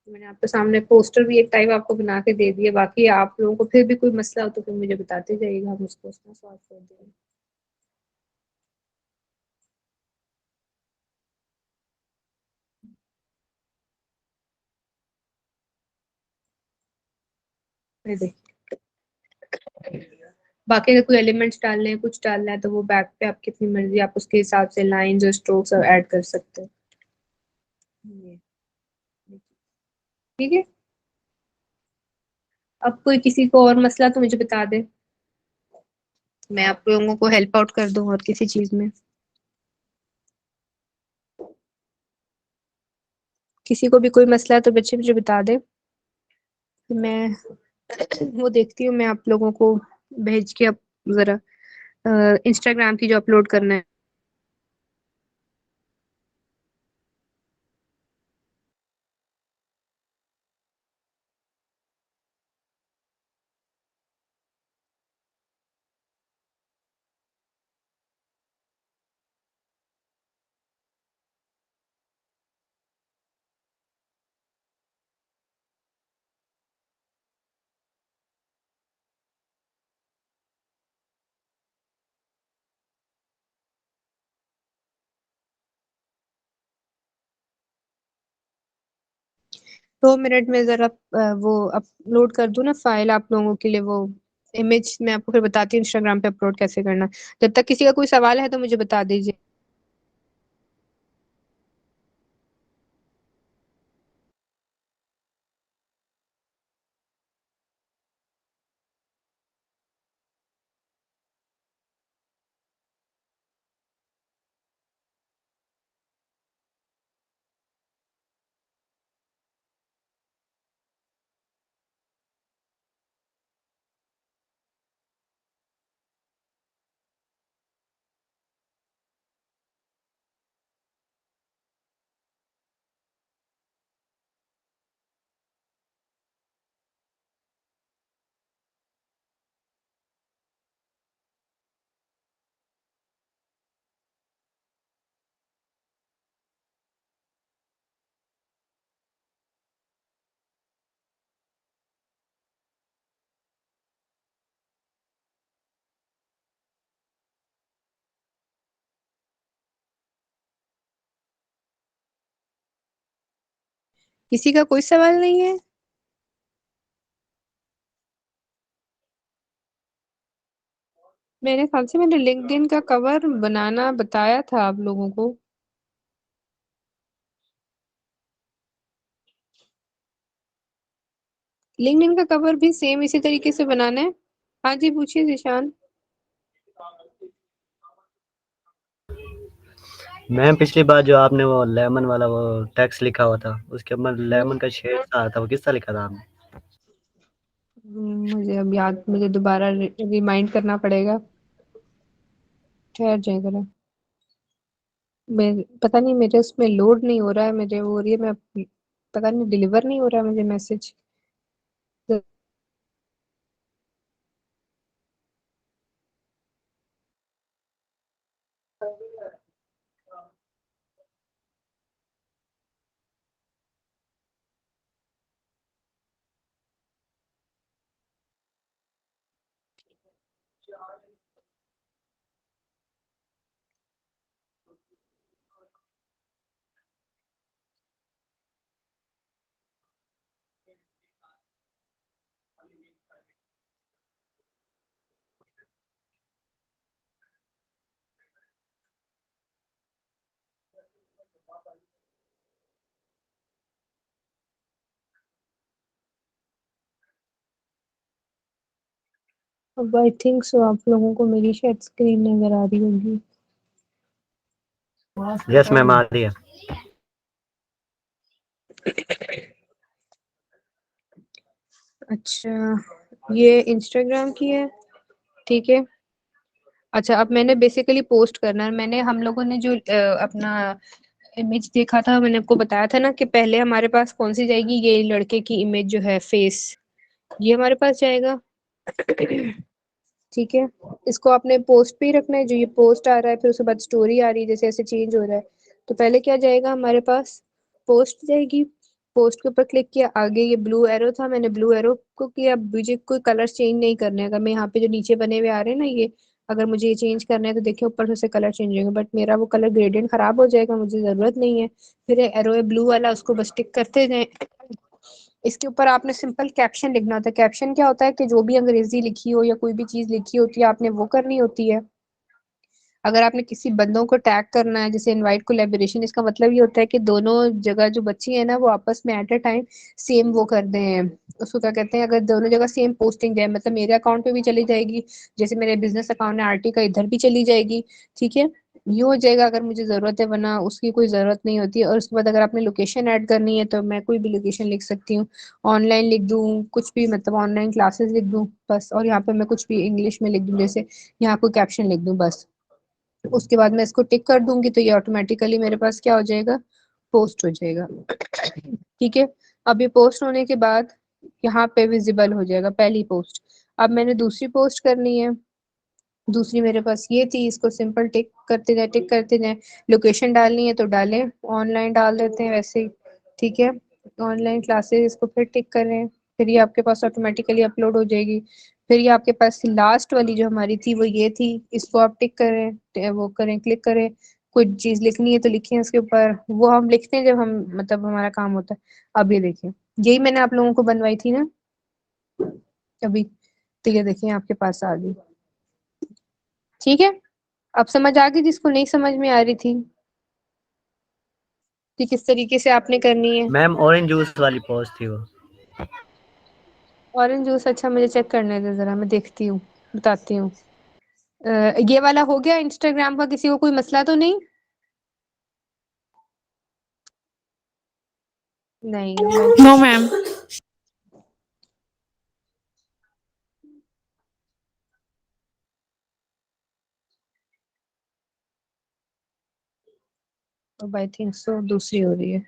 मैंने आपके सामने पोस्टर भी एक टाइप आपको बना के दे दिया, बाकी आप लोगों को फिर भी कोई मसला हो तो फिर मुझे बताते जाइएगा, हम उसको उसमें सॉल्व कर देंगे। ये देखिए, बाकी अगर कोई एलिमेंट्स डालने हैं कुछ डालना है तो वो बैक पे आपकी अपनी मर्जी, आप उसके हिसाब से लाइंस और स्ट्रोक्स ऐड कर सकते हैं। ये ठीक है। अब कोई किसी को और मसला तो मुझे बता दे, मैं आप लोगों को हेल्प आउट कर दूं और किसी चीज में। किसी को भी कोई मसला है तो बच्चे मुझे बता दे, मैं वो देखती हूँ, मैं आप लोगों को भेज के अब जरा इंस्टाग्राम की जो अपलोड करना है। 2 मिनट में जरा वो अपलोड कर दूं ना फाइल आप लोगों के लिए, वो इमेज मैं आपको फिर बताती हूँ इंस्टाग्राम पे अपलोड कैसे करना। जब तक किसी का कोई सवाल है तो मुझे बता दीजिए। किसी का कोई सवाल नहीं है? मेरे ख्याल से मैंने लिंक्डइन का कवर बनाना बताया था आप लोगों को। लिंक्डइन का कवर भी सेम इसी तरीके से बनाना है। हाँ जी, पूछिए जिशान। मैम पिछली बार जो आपने वो लेमन वाला वो टेक्स्ट लिखा हुआ था, उसके ऊपर लेमन का शेड सा था, वो किसका लिखा था आपने? मुझे अब याद, मुझे दोबारा रिमाइंड करना पड़ेगा। ठहर जाए जरा। मैं पता नहीं, मेरे उसमें लोड नहीं हो रहा है, मेरे वो हो रही है, मैं पता नहीं डिलीवर नहीं हो रहा है मुझे मैसेज। अब आई थिंक सो आप लोगों को मेरी शायद स्क्रीन नजर आ रही होगी। यस मैम, आ रही है। अच्छा, ये इंस्टाग्राम की है, ठीक है। अच्छा, अब मैंने बेसिकली पोस्ट करना है। मैंने हम लोगों ने जो अपना इमेज देखा था, मैंने आपको बताया था ना कि पहले हमारे पास कौन सी जाएगी, ये लड़के की इमेज जो है फेस, ये हमारे पास जाएगा। ठीक है। इसको आपने पोस्ट पे ही रखना है, जो ये पोस्ट आ रहा है फिर उसके बाद स्टोरी आ रही है, जैसे ऐसे चेंज हो रहा है। तो पहले क्या जाएगा हमारे पास, पोस्ट जाएगी। पोस्ट के ऊपर क्लिक किया, आगे ये ब्लू एरो था, मैंने ब्लू एरो को किया। मुझे कोई कलर चेंज नहीं करने, अगर मैं यहाँ पे जो नीचे बने हुए आ रहे हैं ना ये, अगर मुझे ये चेंज करना है तो देखिए ऊपर से कलर चेंज होगा, बट मेरा वो कलर ग्रेडियंट खराब हो जाएगा, मुझे जरूरत नहीं है। फिर एरो है ब्लू वाला, उसको बस टिक करते जाएं। इसके ऊपर आपने सिंपल कैप्शन लिखना होता है। कैप्शन क्या होता है कि जो भी अंग्रेजी लिखी हो या कोई भी चीज लिखी होती है आपने वो करनी होती है। अगर आपने किसी बंदों को टैग करना है, जैसे इनवाइट कोलैबोरेशन, इसका मतलब ये होता है कि दोनों जगह जो बच्ची है ना वो आपस में एट अ टाइम सेम वो कर दें, उसको क्या कहते हैं, अगर दोनों जगह सेम पोस्टिंग जाए, मतलब मेरे अकाउंट पे भी चली जाएगी, जैसे मेरे बिजनेस अकाउंट है आरटी का, इधर भी चली जाएगी। ठीक है, यूं हो जाएगा अगर मुझे जरूरत है, वरना उसकी कोई जरूरत नहीं होती है। और उसके बाद अगर आपने लोकेशन ऐड करनी है तो मैं कोई भी लोकेशन लिख सकती हूँ, ऑनलाइन लिख दूँ कुछ भी, मतलब ऑनलाइन क्लासेस लिख दूँ बस, और यहाँ पे मैं कुछ भी इंग्लिश में लिख दूँ, जैसे यहाँ कोई कैप्शन लिख दूँ बस। उसके बाद मैं इसको टिक कर दूंगी तो ये ऑटोमेटिकली मेरे पास क्या हो जाएगा, पोस्ट हो जाएगा। ठीक है। अब ये पोस्ट होने के बाद यहाँ पे विजिबल हो जाएगा पहली पोस्ट। अब मैंने दूसरी पोस्ट करनी है, दूसरी मेरे पास ये थी, इसको सिंपल टिक करते जाए, टिक करते जाए। लोकेशन डालनी है तो डालें, ऑनलाइन डाल देते हैं वैसे ही। ठीक है, ऑनलाइन क्लासेस, इसको फिर टिक करें, फिर ये आपके पास ऑटोमेटिकली अपलोड हो जाएगी। फिर ये आपके पास लास्ट वाली जो हमारी थी वो ये थी, इसको आप टिक करें, वो करें, क्लिक करें। कोई चीज लिखनी है तो लिखें इसके ऊपर, वो हम लिखते हैं जब हम, मतलब हमारा काम होता है। अब ये देखिए, यही मैंने आप लोगों को बनवाई थी ना अभी, तो ये देखिए आपके पास आ गई। ठीक है, अब समझ आ गई जिसको नहीं समझ में आ रही थी कि किस तरीके से आपने करनी है। मैम ऑरेंज जूस वाली पोस्ट थी वो। ऑरेंज जूस, अच्छा मुझे चेक करने दे जरा, मैं देखती हूँ, बताती हूँ। ये वाला हो गया इंस्टाग्राम का, किसी को कोई मसला तो नहीं? नहीं मैं नो मैम। अब आई थिंक सो दूसरी हो रही है।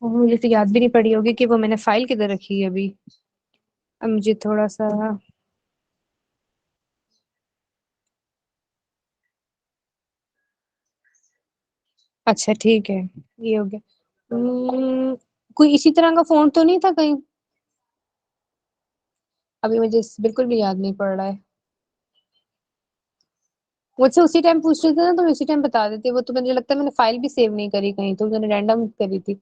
मुझे तो याद भी नहीं पड़ी होगी कि वो मैंने फाइल किधर रखी है अभी। अब मुझे थोड़ा सा, अच्छा ठीक है, ये हो गया। कोई इसी तरह का फोन तो नहीं था कहीं? अभी मुझे बिल्कुल भी याद नहीं पड़ रहा है। मुझसे उसी टाइम पूछ रहे थे ना, तो मैं उसी टाइम बता देती। वो तो मुझे लगता है मैंने फाइल भी सेव नहीं करी कहीं, तो मैंने रैंडम करी थी।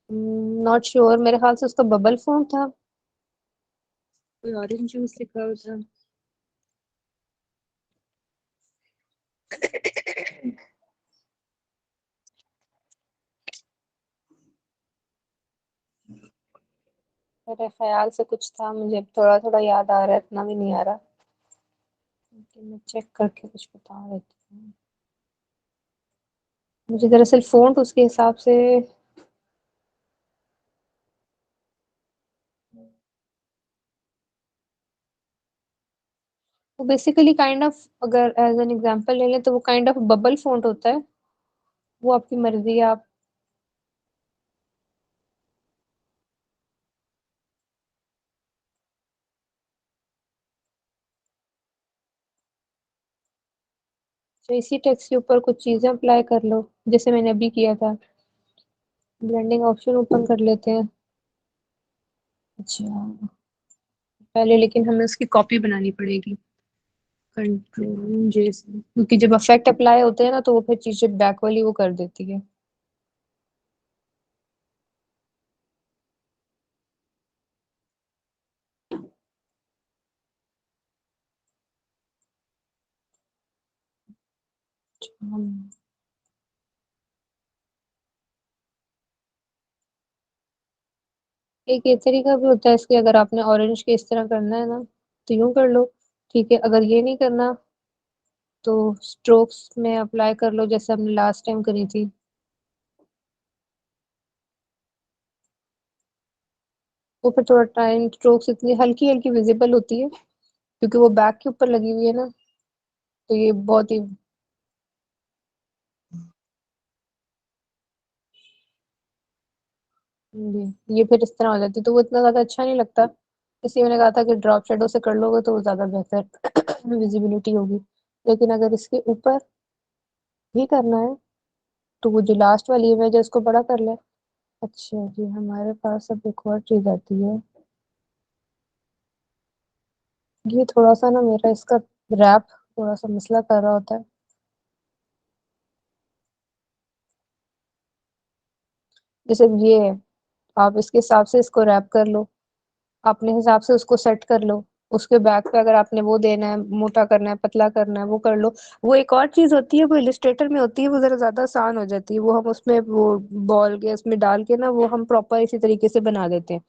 नॉट श्योर, मेरे ख्याल से उसका बबल फोन था। कोई ऑरेंज जूस लिखा हुआ था। मेरे ख्याल से कुछ था, मुझे थोड़ा थोड़ा याद आ रहा है, इतना भी नहीं आ रहा, लेकिन मैं चेक करके कुछ बता देती हूँ। मुझे दरअसल फोन उसके हिसाब से, वो बेसिकली काइंड ऑफ, अगर एज एन एग्जांपल ले लें तो वो काइंड ऑफ बबल फॉन्ट होता है। वो आपकी मर्जी है, आप तो इसी टेक्स्ट के ऊपर कुछ चीजें अप्लाई कर लो, जैसे मैंने अभी किया था। ब्लेंडिंग ऑप्शन ओपन कर लेते हैं। अच्छा, पहले लेकिन हमें उसकी कॉपी बनानी पड़ेगी। कंट्रोल जे से, क्योंकि जब इफेक्ट अप्लाई होते हैं ना, तो वो फिर चीजें बैक वाली वो कर देती है। हम- एक ये तरीका भी होता है इसके, अगर आपने ऑरेंज के इस तरह करना है ना, तो यूं कर लो। ठीक है, अगर ये नहीं करना तो स्ट्रोक्स में अप्लाई कर लो, जैसे हमने लास्ट टाइम करी थी। वो फिर थोड़ा टाइम, स्ट्रोक्स इतनी हल्की हल्की विजिबल होती है क्योंकि वो बैक के ऊपर लगी हुई है ना, तो ये बहुत ही, ये फिर इस तरह हो जाती है, तो वो इतना ज्यादा अच्छा नहीं लगता। इसलिए मैंने कहा था कि ड्रॉप शेडो से कर लोगे तो वो ज्यादा बेहतर विजिबिलिटी होगी। लेकिन अगर इसके ऊपर भी करना है, तो वो जो लास्ट वाली इमेज है उसको बड़ा कर ले। अच्छा जी, हमारे पास अब एक और चीज आती है। ये थोड़ा सा ना मेरा इसका रैप थोड़ा सा मसला कर रहा होता है। जैसे ये है, आप इसके हिसाब से इसको रैप कर लो, अपने हिसाब से उसको सेट कर लो। उसके बैक पे अगर आपने वो देना है, मोटा करना है, पतला करना है, वो कर लो। वो एक और चीज होती है, वो इलिस्ट्रेटर में होती है, वो जरा ज्यादा आसान हो जाती है। वो हम उसमें वो बॉल के उसमें डाल के ना, वो हम प्रॉपर इसी तरीके से बना देते हैं।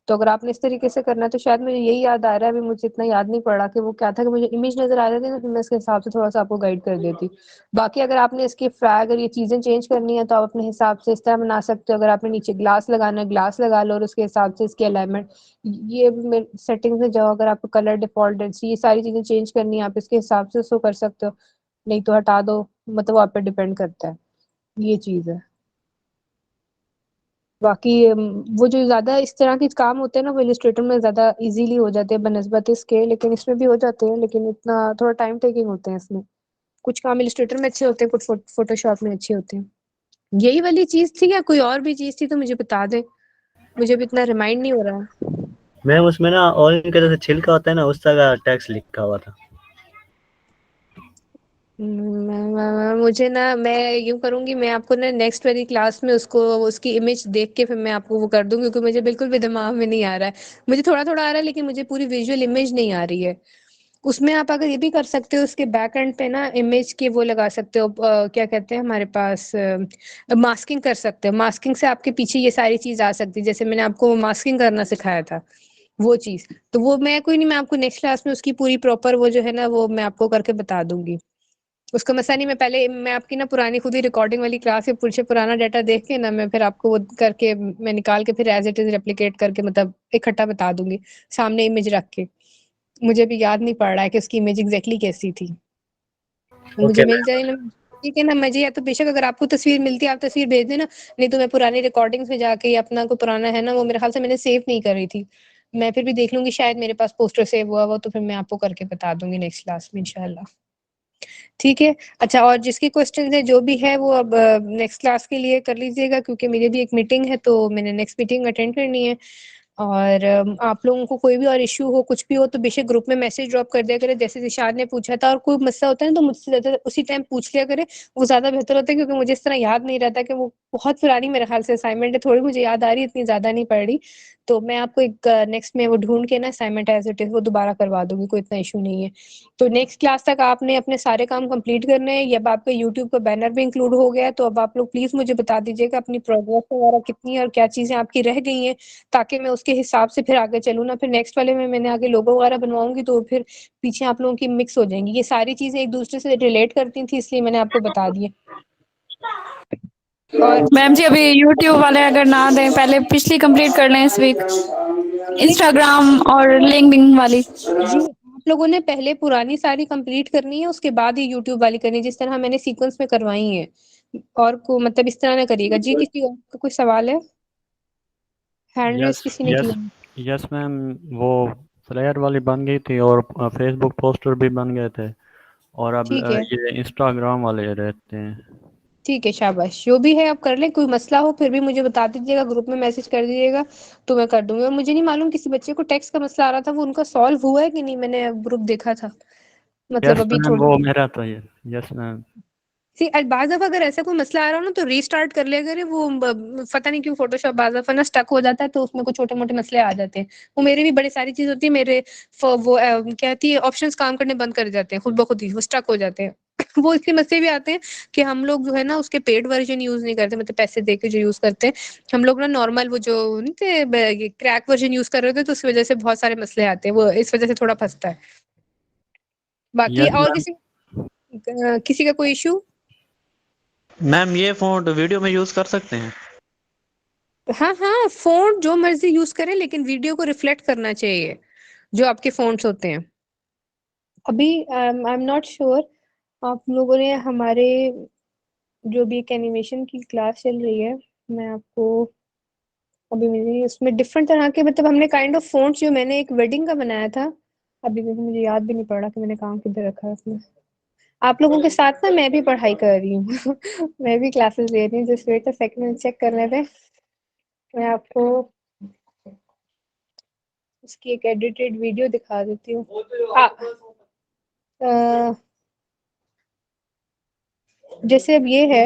तो अगर आपने इस तरीके से करना है, तो शायद मुझे यही याद आ रहा है, अभी मुझे इतना याद नहीं पड़ रहा कि वो क्या था, कि मुझे इमेज नजर आ रहे थे ना, फिर मैं इसके हिसाब से थोड़ा सा आपको गाइड कर देती। बाकी अगर आपने इसकी फ्रैग और ये चीजें चेंज करनी है, तो आप अपने हिसाब से इस तरह बना सकते हो। अगर आपने नीचे ग्लास लगाना है, ग्लास लगा लो, और उसके हिसाब से इसकी अलाइनमेंट, ये सेटिंग्स में जाओ, अगर आपको कलर डिफॉल्ट ये सारी चीजें चेंज करनी है, आप इसके हिसाब से उसको कर सकते हो। नहीं तो हटा दो, मतलब वो आप पे डिपेंड करता है। ये चीज है। बाकी वो जो ज्यादा इस तरह के काम होते हैं ना, वो इलिस्ट्रेटर में ज्यादा इजीली हो जाते हैं बनस्बत इसके, लेकिन इसमें भी हो जाते हैं, लेकिन इतना थोड़ा टाइम टेकिंग होते हैं इसमें। कुछ काम इलिस्ट्रेटर में अच्छे होते हैं, कुछ फोटोशॉप में अच्छे होते हैं। यही वाली चीज थी या कोई और भी चीज थी तो मुझे बता दे, मुझे भी इतना रिमाइंड नहीं हो रहा। मैम उसमें ना ऑरेंज का जैसे छिलका होता है ना, उस तरह का टेक्स्ट लिखा हुआ था। मुझे ना, मैं यूँ करूँगी, मैं आपको ना नेक्स्ट वाली क्लास में उसको उसकी इमेज देख के फिर मैं आपको वो कर दूँगी, क्योंकि मुझे बिल्कुल भी दिमाग में नहीं आ रहा है। मुझे थोड़ा-थोड़ा आ रहा है, लेकिन मुझे पूरी विजुअल इमेज नहीं आ रही है। उसमें आप अगर ये भी कर सकते हो, उसके बैक एंड पे ना इमेज के वो लगा सकते हो, क्या कहते हैं हमारे पास, मास्किंग कर सकते हो। मास्किंग से आपके पीछे ये सारी चीज़ आ सकती है, जैसे मैंने आपको मास्किंग करना सिखाया था, वो चीज़। तो वो मैं कोई नहीं, मैं आपको नेक्स्ट क्लास में उसकी पूरी प्रॉपर वो जो है ना, वो मैं आपको करके बता दूँगी। उसका मसला नहीं, मैं आपकी ना पुरानी खुद ही रिकॉर्डिंग वाली क्लास से पीछे पुराना डाटा देख के ना, मैं फिर आपको वो करके मैं निकाल के फिर एज़ इट इज़ रेप्लिकेट करके मतलब इकट्ठा बता दूँगी, सामने इमेज रख के। मुझे भी याद नहीं पड़ रहा है कि उसकी इमेज एग्ज़ैक्टली कैसी थी। मुझे ओके मिल मैम। जाए ना, ठीक है ना, मुझे या तो बेशक अगर आपको तस्वीर मिलती है, आप तस्वीर भेज देना, नहीं तो मैं पुरानी रिकॉर्डिंग्स में जाके या अपना कोई पुराना है ना, वो मेरे ख़्याल से मैंने सेव नहीं करी थी। मैं फिर भी देख लूँगी, शायद मेरे पास पोस्टर सेव हुआ हो, तो फिर मैं आपको करके बता दूँगी नेक्स्ट क्लास में इंशाल्लाह। ठीक है? अच्छा, और जिसके क्वेश्चन्स हैं जो भी है वो अब नेक्स्ट क्लास के लिए कर लीजिएगा, क्योंकि मेरी भी एक मीटिंग है, तो मैंने नेक्स्ट मीटिंग अटेंड करनी है। और आप लोगों को कोई भी और इश्यू हो, कुछ भी हो, तो बेशक ग्रुप में मैसेज ड्रॉप कर दिया करें, जैसे निशाद ने पूछा था, और कोई मसला होता है ना तो मुझसे ज़्यादा उसी टाइम पूछ लिया करें, वो ज़्यादा बेहतर होता है, क्योंकि मुझे इस तरह याद नहीं रहता कि वो बहुत पुरानी मेरे ख़्याल से असाइनमेंट है, थोड़ी मुझे याद आ रही है, इतनी ज़्यादा नहीं पड़ रही। तो मैं आपको एक नेक्स्ट में वो ढूँढ के ना असाइनमेंट एज़ इट इज़ वो दोबारा करवा दूँगी, कोई इतना इश्यू नहीं है। तो नेक्स्ट क्लास तक आपने अपने सारे काम कंप्लीट करने हैं। ये अब आपका यूट्यूब का बैनर भी इंक्लूड हो गया है, तो अब आप लोग प्लीज़ मुझे बता दीजिएगा अपनी प्रोग्रेस वगैरह कितनी है और क्या चीज़ें आपकी रह गई हैं, ताकि मैं उसके हिसाब से फिर आगे चलूँ ना। फिर नेक्स्ट वाले में मैंने आगे लोगो वगैरह बनवाऊँगी, तो फिर पीछे आप लोगों की मिक्स हो जाएँगी। ये सारी चीज़ें एक-दूसरे से रिलेट करती थी, इसलिए मैंने आपको बता दिए। और मैम जी, अभी यूट्यूब वाले अगर ना दें, पहले पिछली कंप्लीट कर लें इस वीक, इंस्टाग्राम और लिंक्डइन वाली। जी, आप लोगों ने पहले पुरानी सारी कंप्लीट करनी है, उसके बाद ही यूट्यूब वाली करनी है, जिस तरह मैंने सीक्वेंस में करवाई हैं। और को मतलब इस तरह ना करिएगा। जी, किसी और का कोई सवाल है? हैंड रेज़ यस किसी ने यस किया? यस मैम, वो फ्लेयर वाली बन गई थी और फेसबुक पोस्टर भी बन गए थे, और अब ठीक है, ये इंस्टाग्राम वाले रहते हैं। ठीक है, शाबाश। जो भी है आप कर लें, कोई मसला हो फिर भी मुझे बता दीजिएगा, ग्रुप में मैसेज कर दीजिएगा, तो मैं कर दूँगी। और मुझे नहीं मालूम, किसी बच्चे को टेक्स्ट का मसला आ रहा था, वो उनका सॉल्व हुआ है कि नहीं? मैंने ग्रुप देखा था। मतलब यस अभी मैम, थोड़ी वो देर, मेरा तो ये, यस मैम। सी बाज़ दफ़ा अगर ऐसा कोई मसला आ रहा हो ना, तो रीस्टार्ट कर लिया करें। वो पता नहीं क्यों फ़ोटोशॉप बाज़ दफ़ा ना स्टक हो जाता है, तो उसमें कुछ छोटे-मोटे मसले आ जाते हैं। वो मेरी भी बड़ी सारी चीज़ होती है, मेरे वो क्या कहती है, ऑप्शंस काम करने बंद कर जाते हैं खुद ब खुद ही, वो स्टक हो जाते हैं। वो इसलिए मसले भी आते हैं कि हम लोग जो है ना उसके पेड वर्ज़न यूज़ नहीं करते, मतलब पैसे दे के जो यूज़ करते हैं। हम लोग ना नॉर्मल वो जो नहीं थे, ये क्रैक वर्ज़न यूज़ कर रहे थे, तो उस वज़ह से बहुत सारे मसले आते हैं। वो इस वज़ह से थोड़ा फँसता है। बाकी यस और मैम। किसी का कोई इश्यू? मैम ये फ़ॉन्ट वीडियो में यूज़ कर सकते हैं? हाँ, हाँ, फ़ॉन्ट जो मर्ज़ी यूज़ करें, लेकिन वीडियो को रिफ्लेक्ट करना चाहिए, जो आपके फ़ॉन्ट्स होते हैं। अभी आई एम नॉट श्योर, आप लोगों ने हमारे जो भी एक एनिमेशन की क्लास चल रही है, मैं आपको अभी मैंने उसमें डिफरेंट तरह के, मतलब हमने काइंड ऑफ फ़ॉन्ट्स, जो मैंने एक वेडिंग का बनाया था, अभी देखो मुझे याद भी नहीं पड़ रहा कि मैंने कहाँ किधर रखा है उसमें। आप लोगों के साथ ना मैं भी पढ़ाई कर रही हूँ। मैं भी क्लासेस ले रही हूँ, just wait a second, check करने दें। मैं आपको उसकी एक एडिटेड वीडियो दिखा देती हूँ। अ, जैसे अब ये है,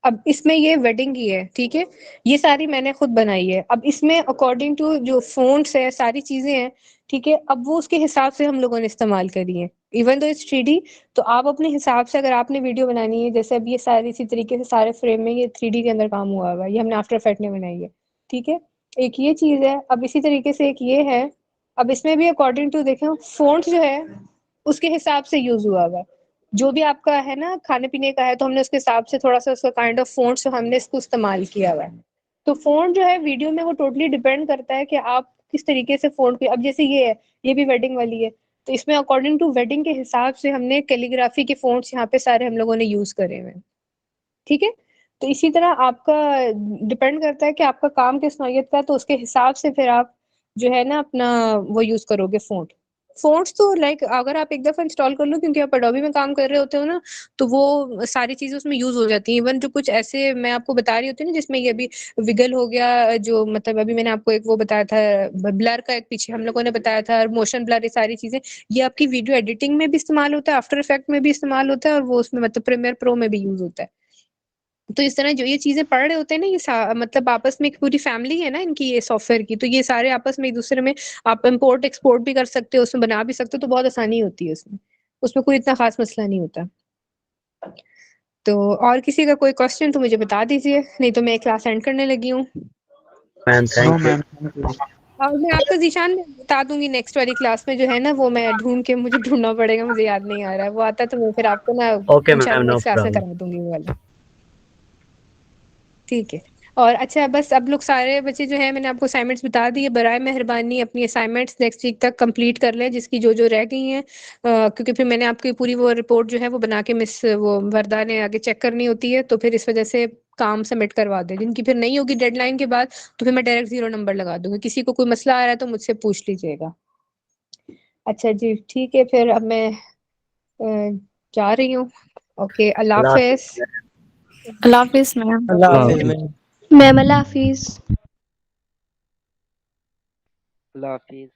अब इसमें ये वेडिंग की है, ठीक है? ये सारी मैंने खुद बनाई है। अब इसमें अकॉर्डिंग टू जो फ़ॉन्ट्स है, सारी चीज़ें हैं, ठीक है? अब वो उसके हिसाब से हम लोगों ने इस्तेमाल करी है। इवन दो इट्स 3D, तो आप अपने हिसाब से अगर आपने वीडियो बनानी है, जैसे अब ये सारी इसी तरीके से सारे फ्रेम में ये 3D के अंदर काम हुआ हुआ है। ये हमने आफ्टर इफेक्ट में बनाई है, ठीक है? एक ये चीज़ है। अब इसी तरीके से एक ये है। अब इसमें भी अकॉर्डिंग टू देखें, फ़ॉन्ट जो है, उसके हिसाब से यूज़ हुआ हुआ है। जो भी आपका है ना खाने-पीने का है, तो हमने उसके हिसाब से थोड़ा-सा उसका काइंड ऑफ फ़ॉन्ट्स हमने इसको इस्तेमाल किया हुआ है। तो फ़ॉन्ट जो है वीडियो में, वो टोटली डिपेंड करता है कि आप किस तरीके से फ़ॉन्ट पे, अब जैसे ये है, ये भी वेडिंग वाली है, तो इसमें अकॉर्डिंग टू वेडिंग के हिसाब से हमने कैलीग्राफी के फ़ॉन्ट्स यहाँ पे सारे हम लोगों ने यूज़ करे हुए हैं, ठीक है? तो इसी तरह आपका डिपेंड करता है कि आपका काम किस नौइयत का है, तो उसके हिसाब से फिर आप जो है ना अपना वो यूज़ करोगे फ़ॉन्ट। फ़ॉन्ट्स तो लाइक अगर आप एक दफ़ा इंस्टॉल कर लो, क्योंकि आप एडोबी में काम कर रहे होते हो ना, तो वो सारी चीज़ें उसमें यूज़ हो जाती हैं। इवन जो कुछ ऐसे मैं आपको बता रही होती हूँ ना, जिसमें ये अभी विगल हो गया, जो मतलब अभी मैंने आपको एक वो बताया था, ब्लर का एक पीछे हम लोगों ने बताया था, मोशन ब्लर, ये सारी चीज़ें, ये आपकी वीडियो एडिटिंग में भी इस्तेमाल होता है, आफ्टर इफेक्ट में भी इस्तेमाल होता है, और वो उसमें मतलब प्रीमियर प्रो में भी यूज़ होता है। तो इस तरह जो ये चीज़ें पढ़ रहे होते हैं ना, ये मतलब आपस में एक पूरी फैमिली है ना इनकी, ये सॉफ्टवेयर की, तो ये सारे आपस में एक-दूसरे में आप इम्पोर्ट एक्सपोर्ट भी कर सकते हो, उसमें बना भी सकते हो, तो बहुत आसानी होती है उसमें। उसमें कोई इतना ख़ास मसला नहीं होता। तो और किसी का कोई क्वेश्चन तो मुझे बता दीजिए, नहीं तो मैं क्लास एंड करने लगी हूँ। Ma'am no thank you. Ma'am, thank you. और मैं आपको ज़ीशान बता दूँगी नेक्स्ट वाली क्लास में जो है ना, वो मैं ढूँढ के मुझे ढूँढना पड़ेगा, मुझे याद नहीं आ रहा है। वो आता है तो मैं फिर आपको ना ओके मैम, इंशाल्लाह नो नेक्स्ट क्लास में प्रॉब्लम। करा दूँगी वो वाला। ठीक है। और अच्छा, बस अब लोग सारे बच्चे जो हैं, मैंने आपको असाइनमेंट्स बता दी है, बराए मेहरबानी अपनी असाइनमेंट्स नेक्स्ट वीक तक कंप्लीट कर लें, जिसकी जो रह गई हैं, क्योंकि फिर मैंने आपकी पूरी वो रिपोर्ट जो है वो बना के मिस वो वरदा ने आगे चेक करनी होती है, तो फिर इस वजह से काम सबमिट करवा दें। जिनकी फिर नहीं होगी डेडलाइन के बाद, तो फिर मैं डायरेक्ट 0 नंबर लगा दूँगी। किसी को कोई मसला आ रहा है तो मुझसे पूछ लीजिएगा। अच्छा जी, ठीक है, फिर अब मैं जा रही हूँ। ओके, अल्लाह अल्लाह हाफ़िज़। हाफ़िज़। अल्लाह हाफिज मैम। अल्लाह अल्लाह हाफिज हाफ़िज़। मैम। मैम अल्लाह हाफिज। अल्लाह हाफिज।